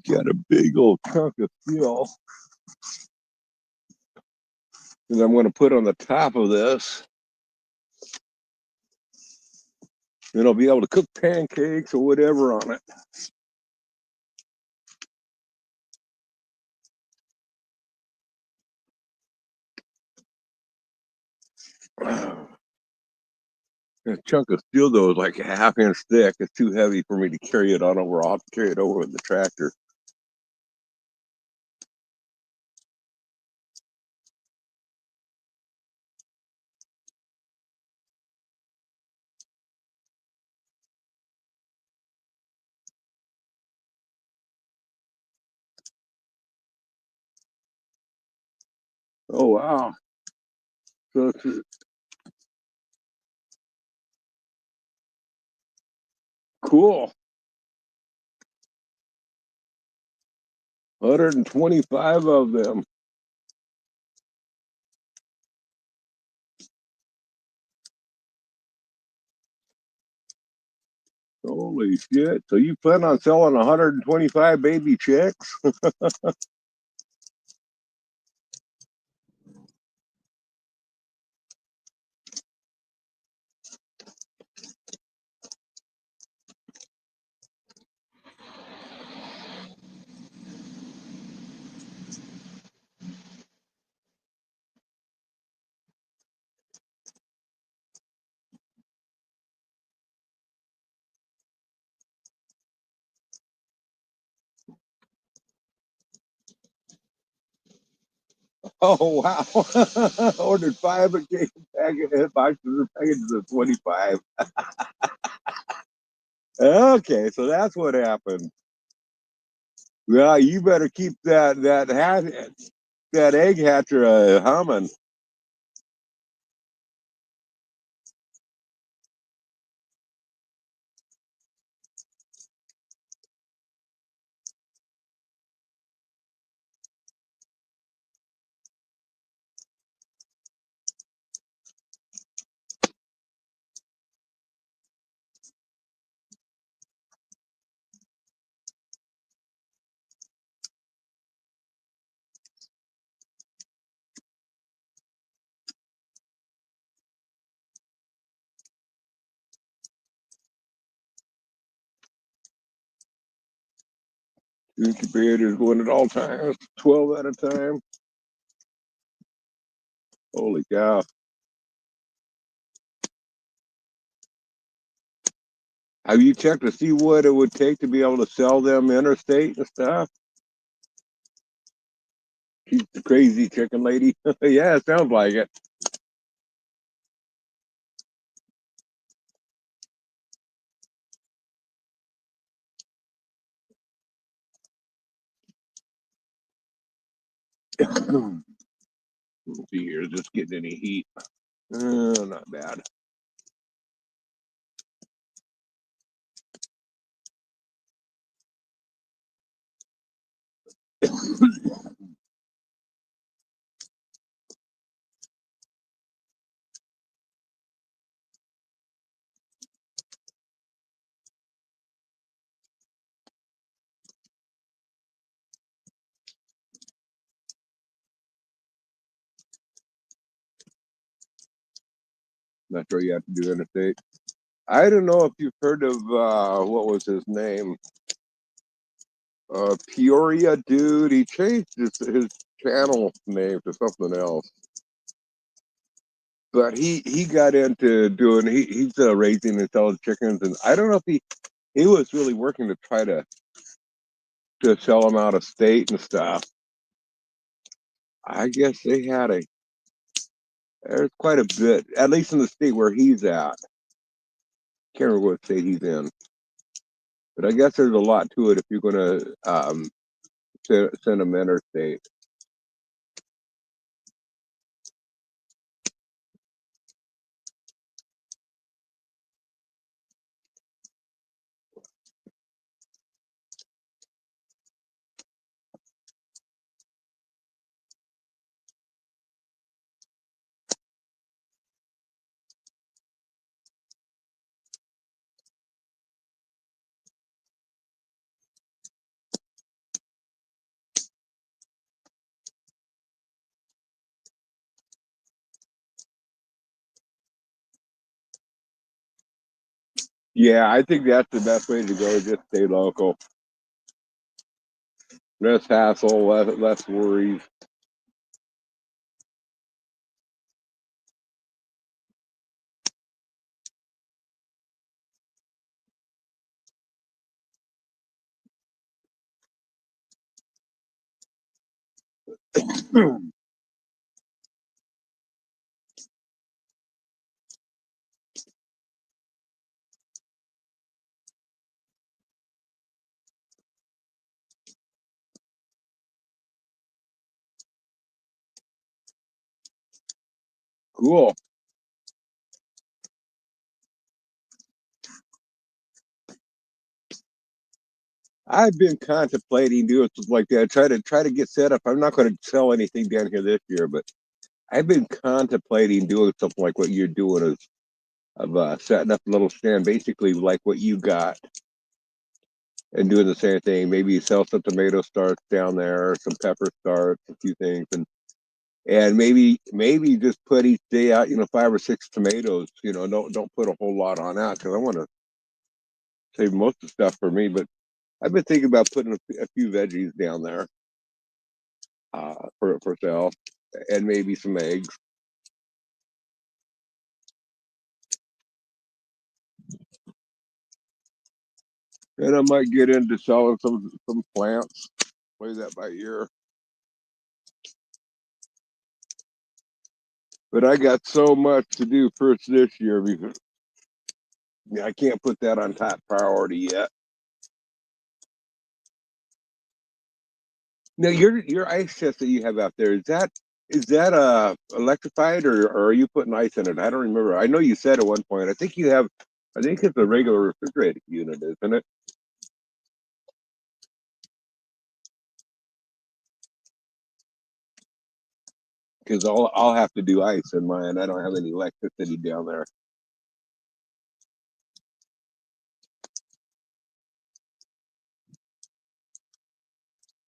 Got a big old chunk of steel that I'm going to put on the top of this. Then I'll be able to cook pancakes or whatever on it. A chunk of steel, though, is like a half-inch thick. It's too heavy for me to carry it on over. I'll have to carry it over with the tractor. Oh, wow. So it's cool. 125 of them. Holy shit. So you plan on selling 125 baby chicks? Oh, wow. Ordered 5 and came boxes or packages of 25. Okay, so that's what happened. Well, you better keep that egg hatcher humming. Incubators going at all times, 12 at a time. Holy cow. Have you checked to see what it would take to be able to sell them interstate and stuff? She's the crazy chicken lady. Yeah, it sounds like it. Let's see here, is this getting any heat? Not bad. Not sure you have to do interstate. I don't know if you've heard of what was his name? Peoria dude. He changed his channel name to something else. But he got into doing he's raising and selling chickens, and I don't know if he was really working to try to sell them out of state and stuff. I guess there's quite a bit, at least in the state where he's at. Can't remember what state he's in, but I guess there's a lot to it if you're going to send them interstate. Yeah, I think that's the best way to go. Just stay local. Less hassle, less worries. Cool. I've been contemplating doing something like that. Try to get set up. I'm not going to sell anything down here this year, but I've been contemplating doing something like what you're doing. of setting up a little stand, basically like what you got, and doing the same thing. Maybe sell some tomato starts down there, some pepper starts, a few things, and maybe just put each day out, 5 or 6 tomatoes. Don't put a whole lot on out because I want to save most of the stuff for me. But I've been thinking about putting a few veggies down there for sale, and maybe some eggs. And I might get into selling some plants. Play that by ear. But I got so much to do first this year because I can't put that on top priority yet. Now your ice chest that you have out there, is that electrified, or are you putting ice in it? I don't remember. I know you said at one point. I think it's a regular refrigerated unit, isn't it? Because I'll have to do ice in mine. I don't have any electricity down there.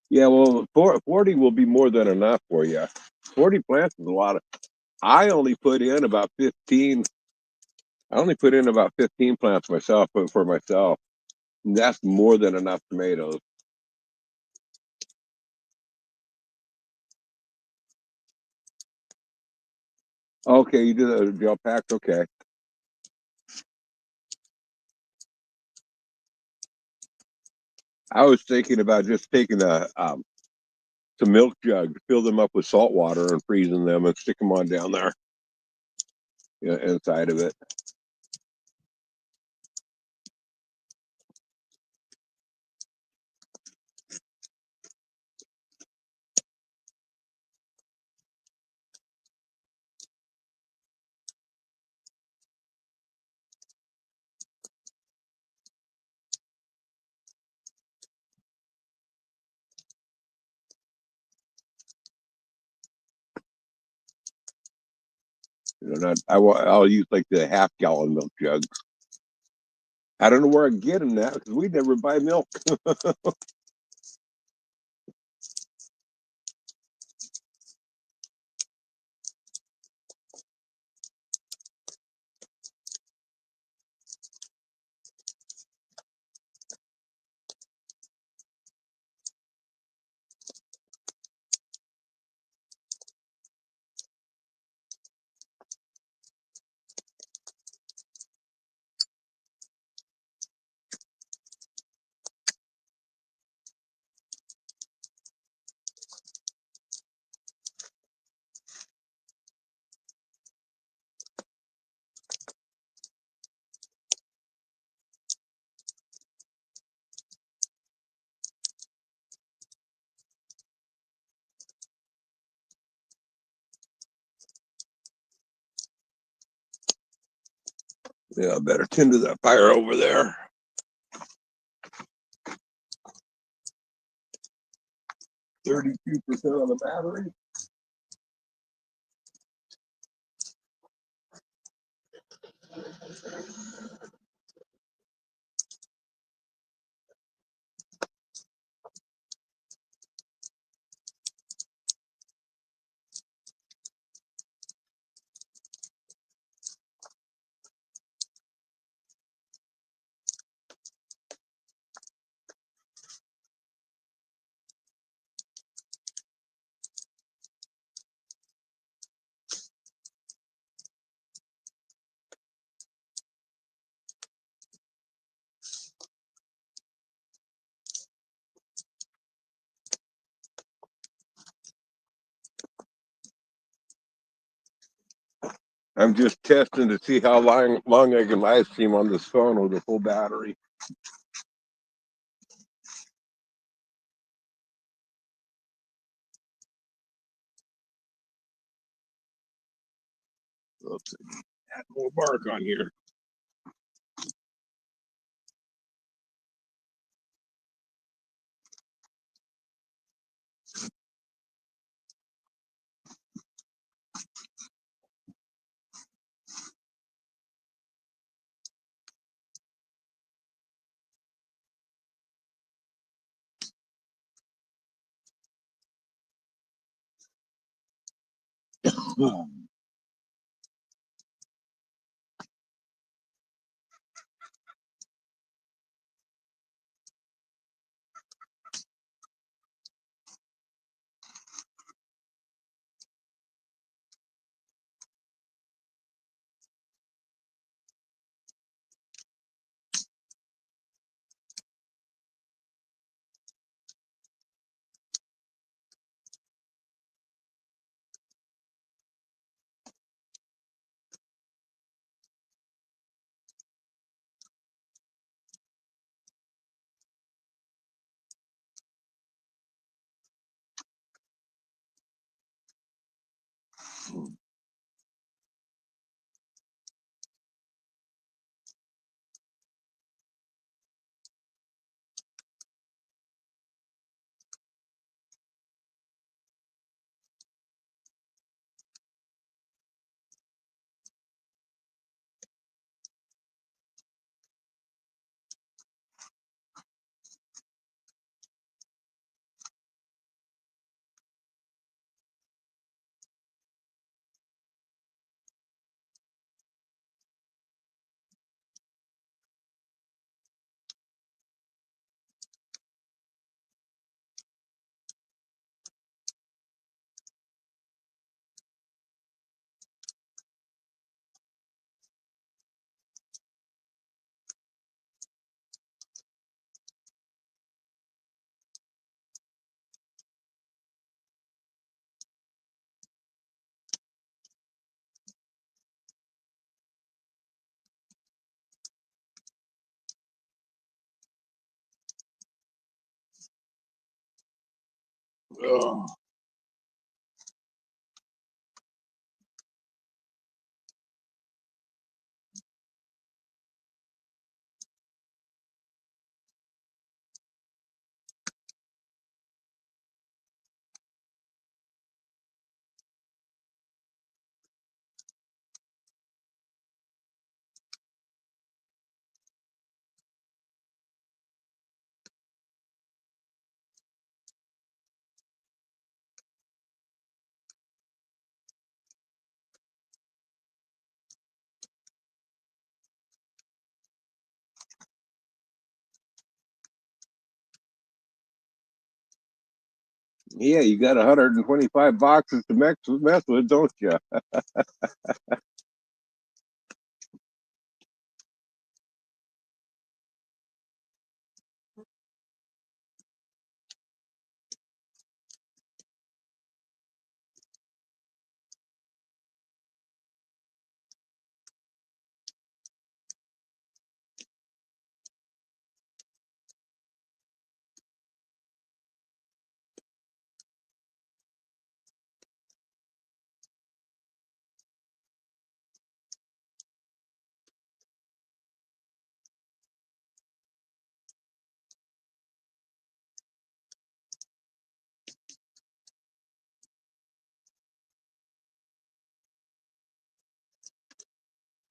Yeah, well, 40 will be more than enough for you. 40 plants is a lot of. I only put in about 15. I only put in about 15 plants myself, but for myself, and that's more than enough tomatoes. Okay, you did a gel packed. Okay, I was thinking about just taking some milk jug, fill them up with salt water, and freezing them, and stick them on down there, inside of it. Not I'll use like the half-gallon milk jug. I don't know where I get them now because we never buy milk. Yeah, I better tend to that fire over there. 32% on the battery. I'm just testing to see how long I can live stream on this phone with a full battery. Let's add more bark on here. Oh. Yeah, you got 125 boxes to mess with, don't you?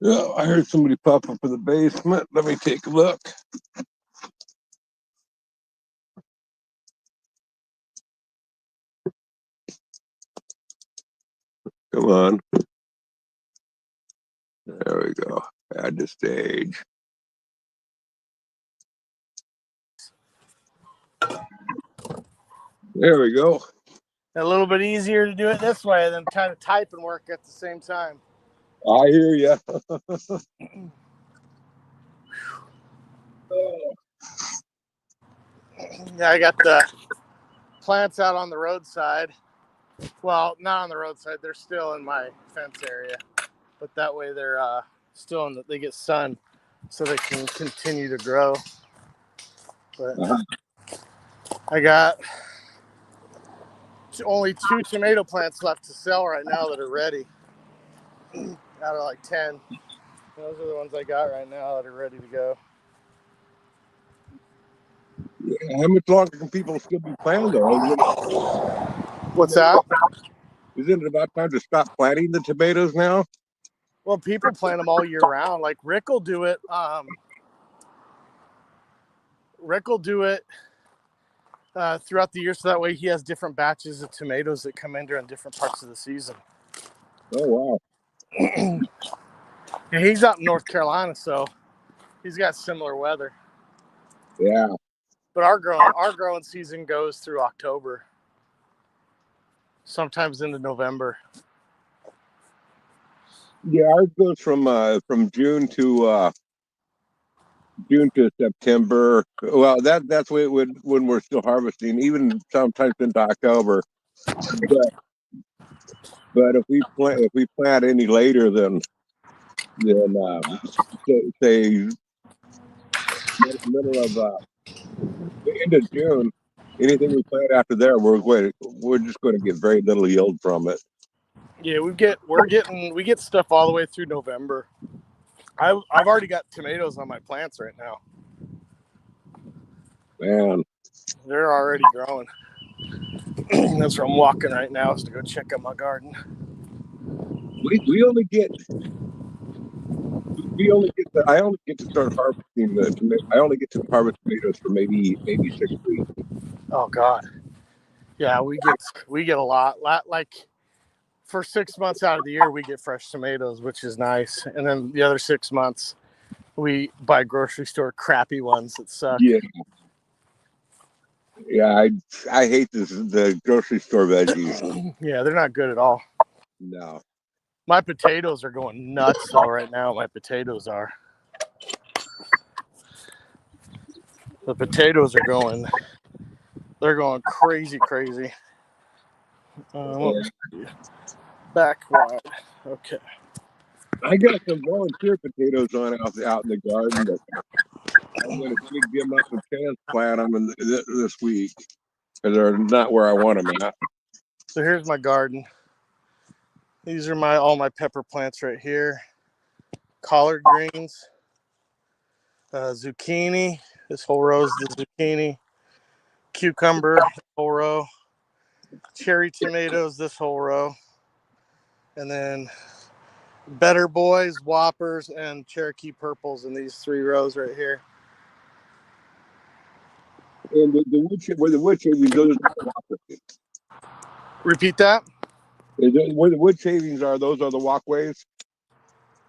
Oh, I heard somebody pop up in the basement. Let me take a look. Come on. There we go. Add to stage. There we go. A little bit easier to do it this way than trying to type and work at the same time. I hear you. Yeah, I got the plants out on the roadside. Well, not on the roadside. They're still in my fence area, but that way they're still in they get sun, so they can continue to grow. But I got only 2 tomato plants left to sell right now that are ready. Out of like 10, those are the ones I got right now that are ready to go. Yeah, how much longer can people still be planting though? What's that? Isn't it about time to stop planting the tomatoes now? Well, people plant them all year round. Like Rick will do it. Throughout the year, so that way he has different batches of tomatoes that come in during different parts of the season. Oh, wow. And he's up in North Carolina, so he's got similar weather. Yeah. But our growing season goes through October, sometimes into November. Yeah, ours goes from June to September. Well, that's when we're still harvesting, even sometimes into October. But if we plant any later than say middle of the end of June, anything we plant after there, we're just going to get very little yield from it. Yeah, we get stuff all the way through November. I've already got tomatoes on my plants right now. Man, They're already growing. That's where I'm walking right now, is to go check out my garden. we only get I only get to start harvesting the tomato. I only get to harvest tomatoes for maybe 6 weeks. Oh God, yeah, we get a lot. Like for 6 months out of the year, we get fresh tomatoes, which is nice, and then the other 6 months, we buy grocery store crappy ones that suck. Yeah, yeah. I hate the grocery store veggies. Yeah, they're not good at all. No. My potatoes are going nuts though right now. My potatoes are. The potatoes are going. They're going crazy. Let me see. Back wide. Okay. I got some volunteer potatoes out in the garden, but I'm going to dig them up and transplant them this week because they're not where I want them at. So here's my garden. These are all my pepper plants right here. Collard greens, zucchini. This whole row is the zucchini. Cucumber, whole row. Cherry tomatoes, this whole row. And then Better Boys, Whoppers, and Cherokee Purples in these 3 rows right here. And where the wood shavings, those Repeat that? where the wood shavings are, those are the walkways.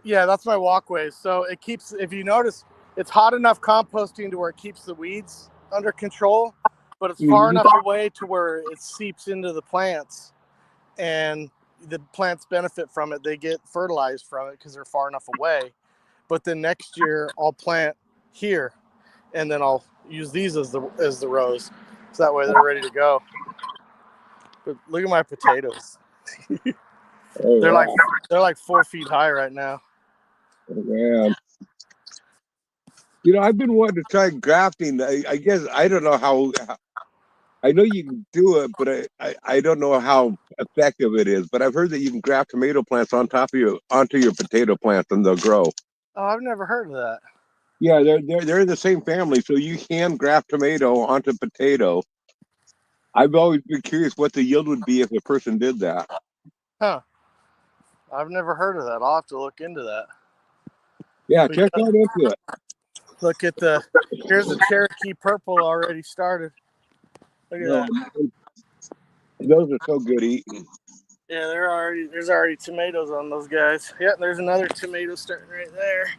Yeah, that's my walkways. So it keeps, if you notice, it's hot enough composting to where it keeps the weeds under control, but it's far enough away to where it seeps into the plants and the plants benefit from it. They get fertilized from it because they're far enough away. But then next year I'll plant here and then I'll use these as the rows. So that way they're ready to go. But look at my potatoes. Oh, They're wow. like 4 feet high right now. Oh, man. I've been wanting to try grafting. I guess I don't know how. I know you can do it, but I don't know how effective it is. But I've heard that you can graft tomato plants onto your potato plants and they'll grow. Oh, I've never heard of that. Yeah, they're in the same family, so you can graft tomato onto potato. I've always been curious what the yield would be if a person did that. Huh. I've never heard of that. I'll have to look into that. Yeah, check out into it. Look at here's the Cherokee Purple already started. Look at that. Those are so good eating. Yeah, there's already tomatoes on those guys. Yeah, there's another tomato starting right there.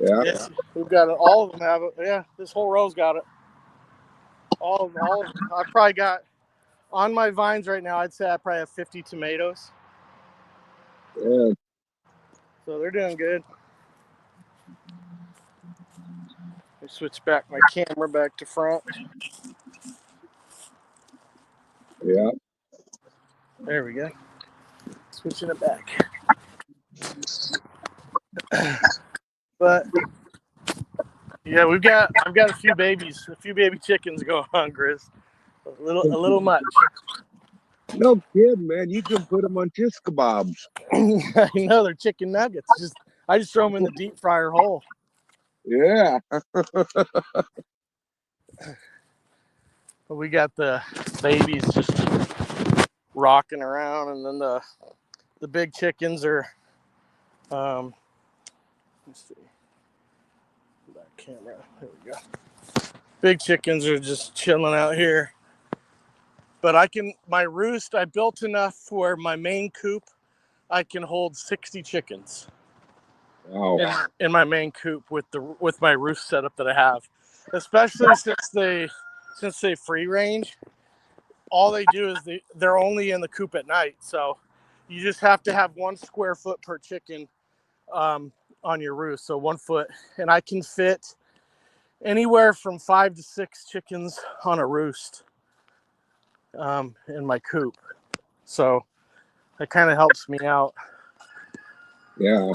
Yeah. Yes, we've got it. All of them have it. Yeah, this whole row's got it. All of them. I probably got on my vines right now. I'd say I probably have 50 tomatoes. Yeah. So they're doing good. Let me switch back my camera back to front. Yeah. There we go. Switching it back. But yeah, I've got a few baby chickens going on, Chris. A little much. No kidding, man. You can put them on fish kebabs. I know, they're chicken nuggets. I just throw them in the deep fryer hole. Yeah. But we got the babies just rocking around, and then the big chickens are. Let's see. Back camera. There we go. Big chickens are just chilling out here. But my roost, I built enough for my main coop I can hold 60 chickens Wow. in my main coop with my roof setup that I have. Especially since they free range, all they do is they're only in the coop at night. So you just have to have 1 square foot per chicken on your roof. So 1 foot, and I can fit anywhere from 5 to 6 chickens on a roost in my coop. So that kind of helps me out. Yeah.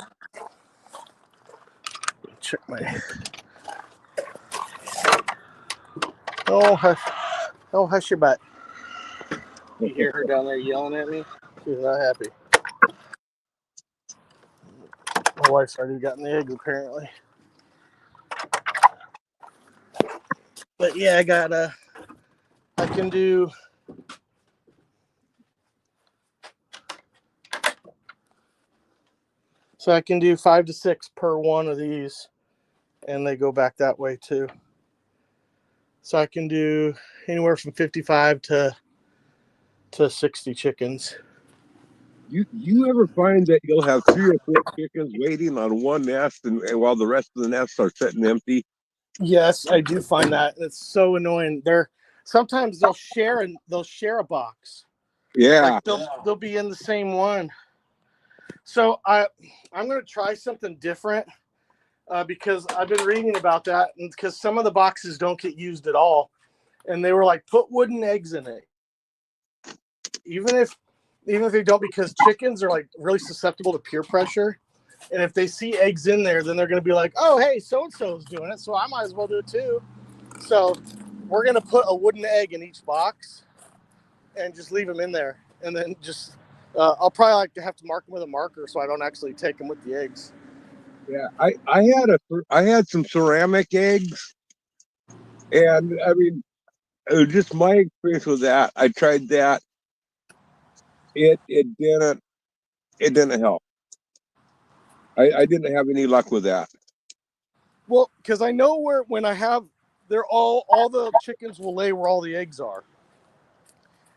Check my. Oh, hush your butt. You hear her down there yelling at me? She's not happy. My wife's already gotten the eggs, apparently. But yeah, I can do. So I can do 5 to 6 per one of these, and they go back that way too. So I can do anywhere from 55 to 60 chickens. You ever find that you'll have 3 or 4 chickens waiting on one nest, and while the rest of the nests are sitting empty? Yes, I do find that. It's so annoying. Sometimes they'll share a box. Yeah. Like they'll be in the same one. So I'm going to try something different because I've been reading about that, and because some of the boxes don't get used at all, and they were like, put wooden eggs in it, even if they don't, because chickens are like really susceptible to peer pressure, and if they see eggs in there, then they're going to be like, oh hey, so and so is doing it, so I might as well do it too. So we're going to put a wooden egg in each box and just leave them in there, and then just I'll probably like to have to mark them with a marker so I don't actually take them with the eggs. Yeah. I had some ceramic eggs, and I mean, it was just my experience with that. I tried that. It didn't help. I didn't have any luck with that. Well, because I know when I have, they're all the chickens will lay where all the eggs are,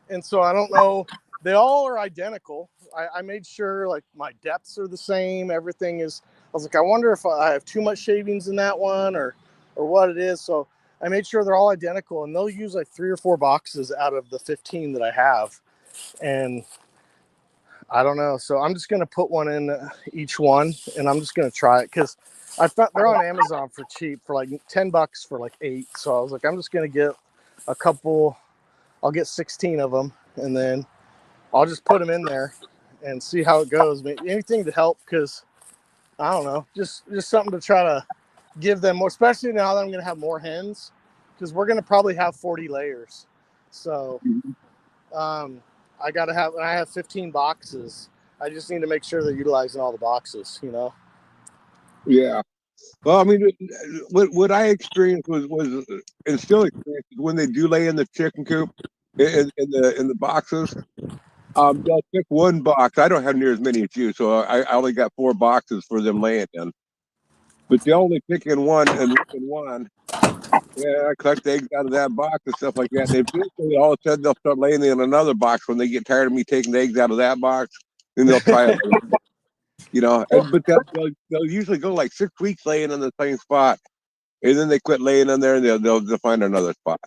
and so I don't know. They all are identical. I made sure like my depths are the same. Everything is. I was like, I wonder if I have too much shavings in that one or what it is. So I made sure they're all identical, and they'll use like 3 or 4 boxes out of the 15 that I have, and I don't know. So I'm just gonna put one in each one, and I'm just gonna try it because I thought they're on Amazon for cheap for like $10 for like 8. So I was like, I'm just gonna get a couple. I'll get 16 of them, and then I'll just put them in there and see how it goes. Anything to help, because I don't know, just something to try to give them more, especially now that I'm gonna have more hens, because we're gonna probably have 40 layers. So I have 15 boxes. I just need to make sure they're utilizing all the boxes, Yeah. Well, I mean, what I experienced was and still experience when they do lay in the chicken coop in the boxes. They'll pick one box. I don't have near as many as you, so I only got 4 boxes for them laying in. But they only pick in one and look in one. Yeah, I collect the eggs out of that box and stuff like that. And eventually, all of a sudden, they'll start laying in another box when they get tired of me taking the eggs out of that box. Then they'll try it. But they'll usually go like 6 weeks laying in the same spot, and then they quit laying in there, and they'll find another spot.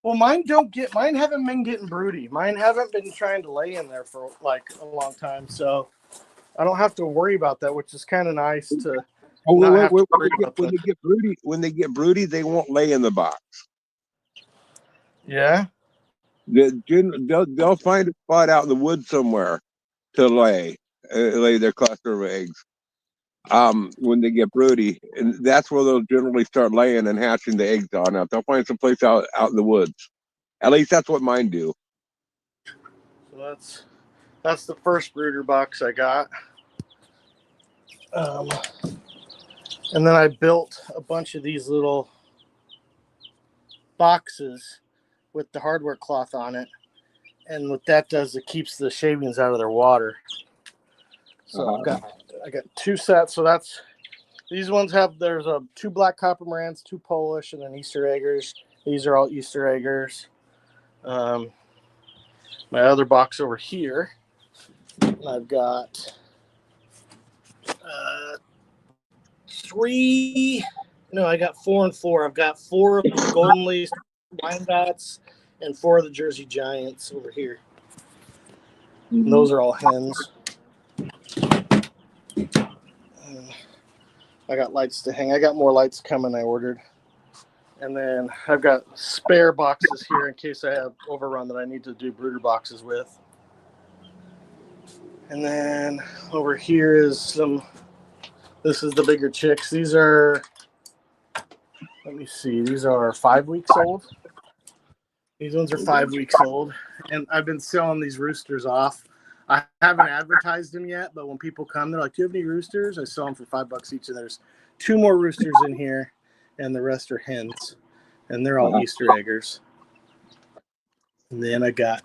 Well, mine haven't been getting broody. Mine haven't been trying to lay in there for like a long time, so I don't have to worry about that, which is kind of nice to not have to worry about When that. they get broody, they won't lay in the box. Yeah. They'll find a spot out in the woods somewhere to lay their cluster of eggs. When they get broody, and that's where they'll generally start laying and hatching the eggs on out. They'll find some place out in the woods. At least that's what mine do. So that's the first brooder box I got. And then I built a bunch of these little boxes with the hardware cloth on it. And what that does, it keeps the shavings out of their water. So I got 2 sets. So these ones there's 2 black copper marans, 2 Polish, and then Easter eggers. These are all Easter eggers. My other box over here, I've got Three. No, I got 4 and 4. I've got 4 of the Golden Lace Wyandottes and 4 of the Jersey Giants over here. Mm-hmm. And those are all hens. I got lights to hang. I got more lights coming I ordered. And then I've got spare boxes here in case I have overrun that I need to do brooder boxes with. And then over here is some, this is the bigger chicks. These are, let me see, these are 5 weeks old. These ones are 5 weeks old. And I've been selling these roosters off. I haven't advertised them yet, but when people come, they're like, do you have any roosters? I sell them for $5 each. And there's 2 more roosters in here, and the rest are hens. And they're all Easter eggers. And then I got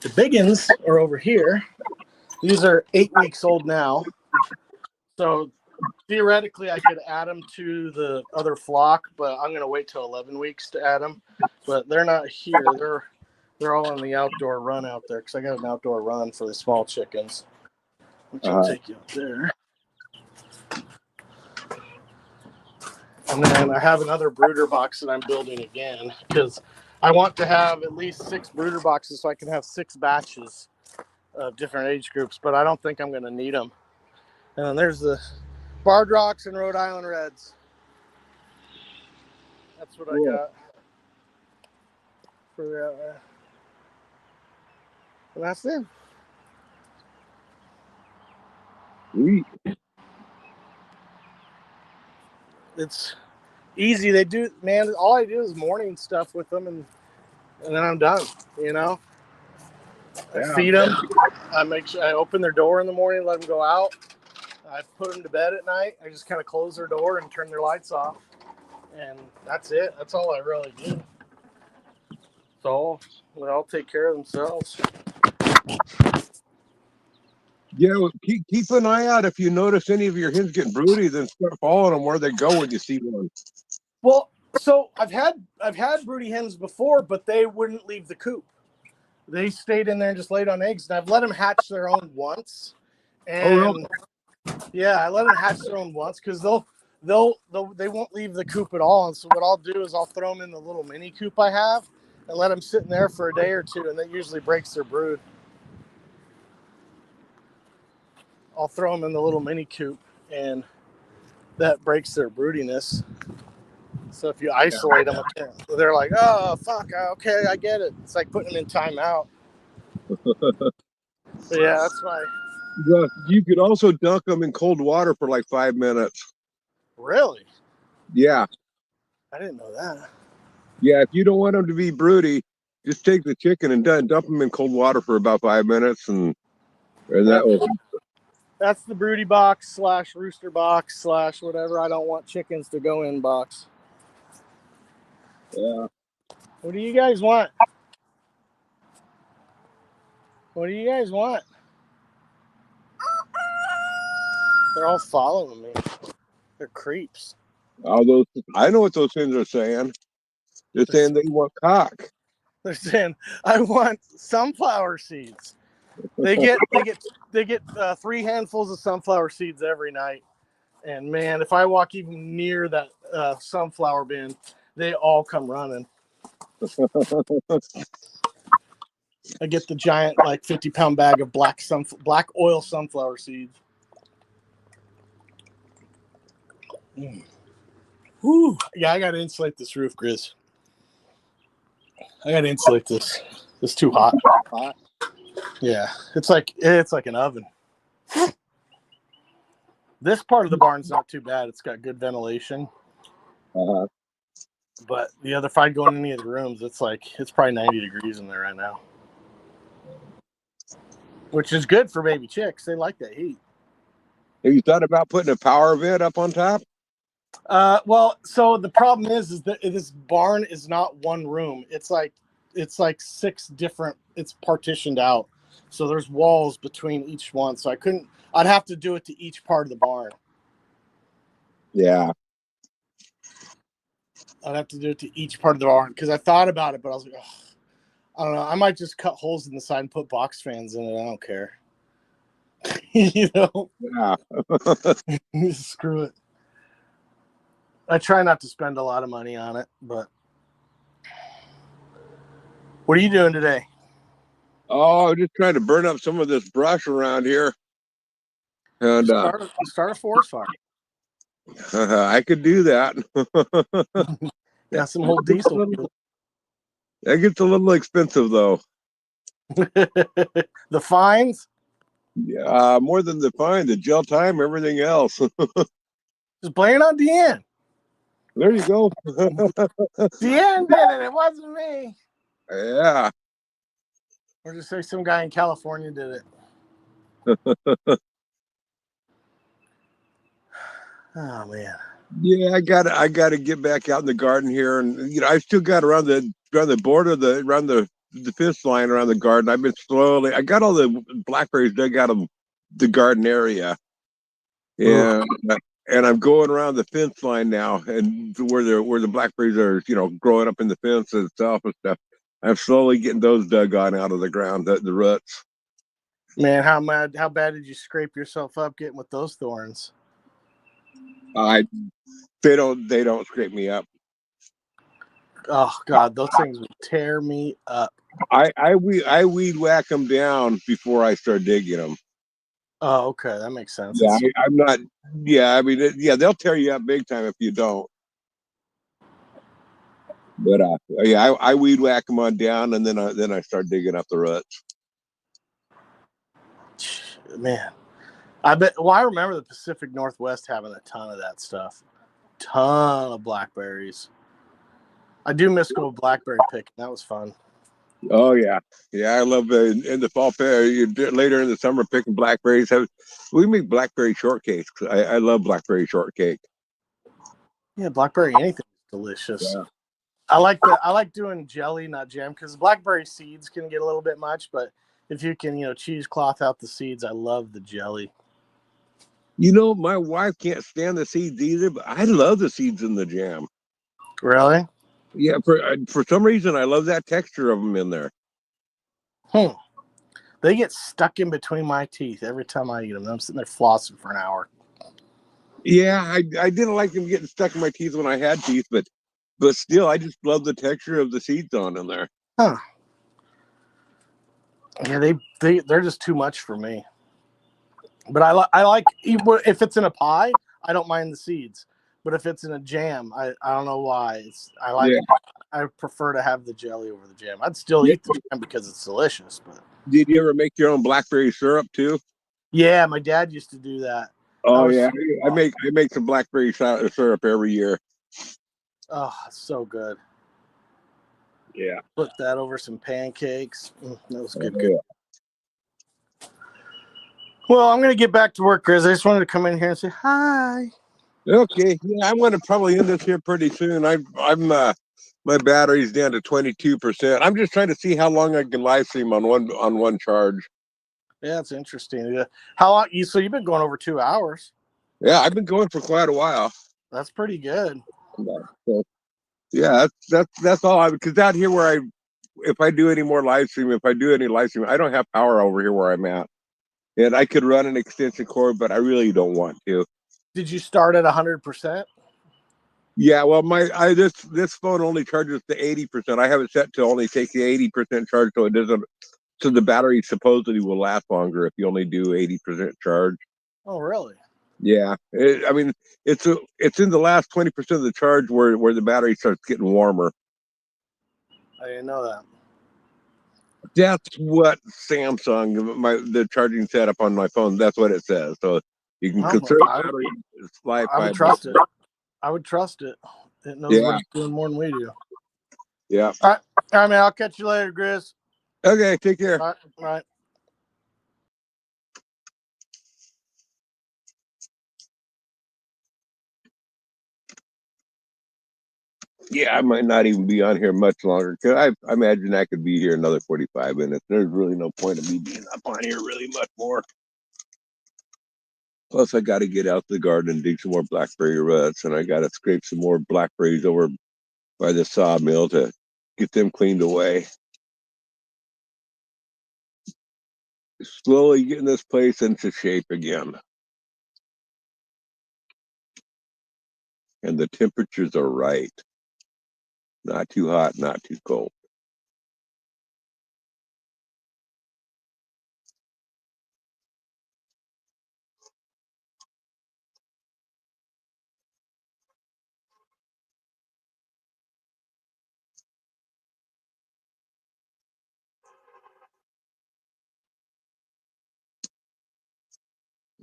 the big ones are over here. These are 8 weeks old now. So theoretically, I could add them to the other flock, but I'm going to wait till 11 weeks to add them. But they're not here. They're all on the outdoor run out there because I got an outdoor run for the small chickens, which I'll take you up there. And then I have another brooder box that I'm building again because I want to have at least 6 brooder boxes so I can have 6 batches of different age groups, but I don't think I'm going to need them. And then there's the Barred Rocks and Rhode Island Reds. That's what I got for that. And that's it. Sweet. It's easy. They do, man. All I do is morning stuff with them, and then I'm done. You know, I feed them. I make sure I open their door in the morning, let them go out. I put them to bed at night. I just kind of close their door and turn their lights off, and that's it. That's all I really do. So they all take care of themselves. Yeah, well, keep an eye out if you notice any of your hens getting broody, then start following them where they go when you see one. Well, so I've had broody hens before, but they wouldn't leave the coop. They stayed in there and just laid on eggs, and I've let them hatch their own once. And really? Yeah, I let them hatch their own once because they won't leave the coop at all. And so what I'll do is I'll throw them in the little mini coop I have and let them sit in there for a day or two, and that usually breaks their brood. I'll throw them in the little mini coop, and that breaks their broodiness. So if you isolate them, they're like, oh, fuck, okay, I get it. It's like putting them in timeout. Yeah, that's my... You could also dunk them in cold water for like 5 minutes. Really? Yeah. I didn't know that. Yeah, if you don't want them to be broody, just take the chicken and dump them in cold water for about 5 minutes, and that will... That's the broody box / rooster box / whatever I don't want chickens to go in box. Yeah. What do you guys want? What do you guys want? They're all following me. They're creeps. I know what those hens are saying. They're saying they want cock. They're saying, I want sunflower seeds. They get 3 handfuls of sunflower seeds every night. And man, if I walk even near that sunflower bin, they all come running. I get the giant, like 50-pound bag of black oil sunflower seeds. Whew. Yeah, I gotta insulate this roof, Grizz. I gotta insulate this. It's too hot. Yeah, it's like an oven. This part of the barn's not too bad. It's got good ventilation. But the other, if I go in any of the rooms, it's probably 90 degrees in there right now. Which is good for baby chicks. They like that heat. Have you thought about putting a power vent up on top? Well, so the problem is that this barn is not one room. It's like 6 different, it's partitioned out. So there's walls between each one. So I'd have to do it to each part of the barn. Yeah. I'd have to do it to each part of the barn because I thought about it, but I was like, I don't know. I might just cut holes in the side and put box fans in it. I don't care. You know, Yeah. screw it. I try not to spend a lot of money on it, but what are you doing today? Oh, just trying to burn up some of this brush around here. And Start a forest fire. I could do that. Got some old diesel fuel. That gets a little expensive though. The fines? Yeah, more than the fine, the jail time, everything else. Just blame it on Deanne. There you go. Deanne did it. It wasn't me. Yeah. Or just say some guy in California did it. Oh man. Yeah, I gotta get back out in the garden here, and I still got around the border, the fence line around the garden. I've been slowly. I got all the blackberries dug out of the garden area, Ugh. and I'm going around the fence line now, and where the blackberries are, growing up in the fence itself and stuff. I'm slowly getting those dug on out of the ground, the roots. Man, how bad did you scrape yourself up getting with those thorns? I they don't scrape me up. Oh God, those things would tear me up. I weed whack them down before I start digging them. Oh, okay, that makes sense. Yeah, I'm not. Yeah, I mean, yeah, they'll tear you up big time if you don't. But yeah, I weed whack them on down, and then I start digging up the roots. Man, I bet. Well, I remember the Pacific Northwest having a ton of that stuff. Ton of blackberries. I do miss going blackberry picking. That was fun. Oh yeah, yeah, I love in the fall fair. Later in the summer picking blackberries. We make blackberry shortcakes. I love blackberry shortcake. Yeah, blackberry anything is delicious. Yeah. I like doing jelly, not jam, because blackberry seeds can get a little bit much. But if you can, cheesecloth out the seeds, I love the jelly. My wife can't stand the seeds either, but I love the seeds in the jam. Really? Yeah, for some reason I love that texture of them in there. They get stuck in between my teeth every time I eat them. I'm sitting there flossing for an hour. Yeah, I didn't like them getting stuck in my teeth when I had teeth, but still, I just love the texture of the seeds on in there. Huh. Yeah, they're just too much for me. But I like if it's in a pie, I don't mind the seeds. But if it's in a jam, I don't know why. Yeah. I prefer to have the jelly over the jam. I'd still Yeah. eat the jam because it's delicious. But Did you ever make your own blackberry syrup too? yeah, my dad used to do that. That Oh was yeah, so I make some blackberry syrup every year. so good. Yeah. Put that over some pancakes. That was good. Yeah. Well, I'm gonna get back to work, Chris. I just wanted to come in here and say hi. Okay. Yeah, I'm gonna probably end this here pretty soon. I'm my battery's down to 22%. I'm just trying to see how long I can live stream on one charge. Yeah, it's interesting. Yeah. How long? So you've been going over 2 hours. Yeah, I've been going for quite a while. That's pretty good. So, yeah, that's all. Because out here if I do any more live stream, if I do any live stream, I don't have power over here where I'm at, and I could run an extension cord, but I really don't want to. Did you start at 100%? Yeah, well, this phone only charges to 80%. I have it set to only take the 80% charge, so it doesn't. So the battery supposedly will last longer if you only do 80% charge. Oh, really? Yeah, I mean, it's in the last 20% of the charge where the battery starts getting warmer. I didn't know that. That's what Samsung, the charging setup on my phone. That's what it says. So you can conserve battery life I by. would trust it. I would trust it. It knows what Yeah, it's doing more than we do. yeah. All right, man. I'll catch you later, Chris. Okay, take care. All right. Yeah, I might not even be on here much longer because I imagine I could be here another 45 minutes. There's really no point of me being up on here really much more. Plus, I got to get out to the garden and dig some more blackberry roots, and I got to scrape some more blackberries over by the sawmill to get them cleaned away. slowly getting this place into shape again. And the temperatures are right. Not too hot, not too cold.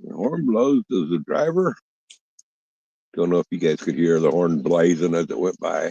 The horn blows as the driver. Don't know if you guys could hear the horn blazing as it went by.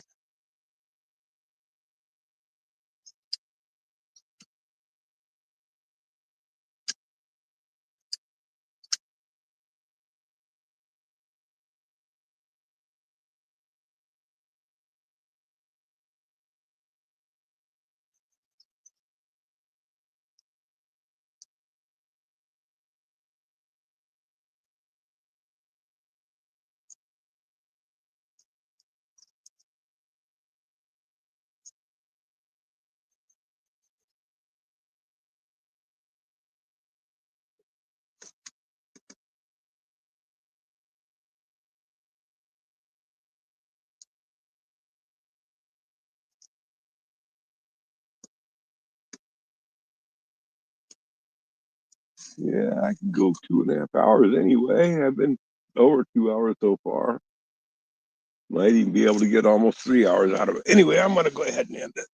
Yeah, I can go 2.5 hours anyway. I've been over 2 hours so far. Might even be able to get almost 3 hours out of it. Anyway, I'm going to go ahead and end it.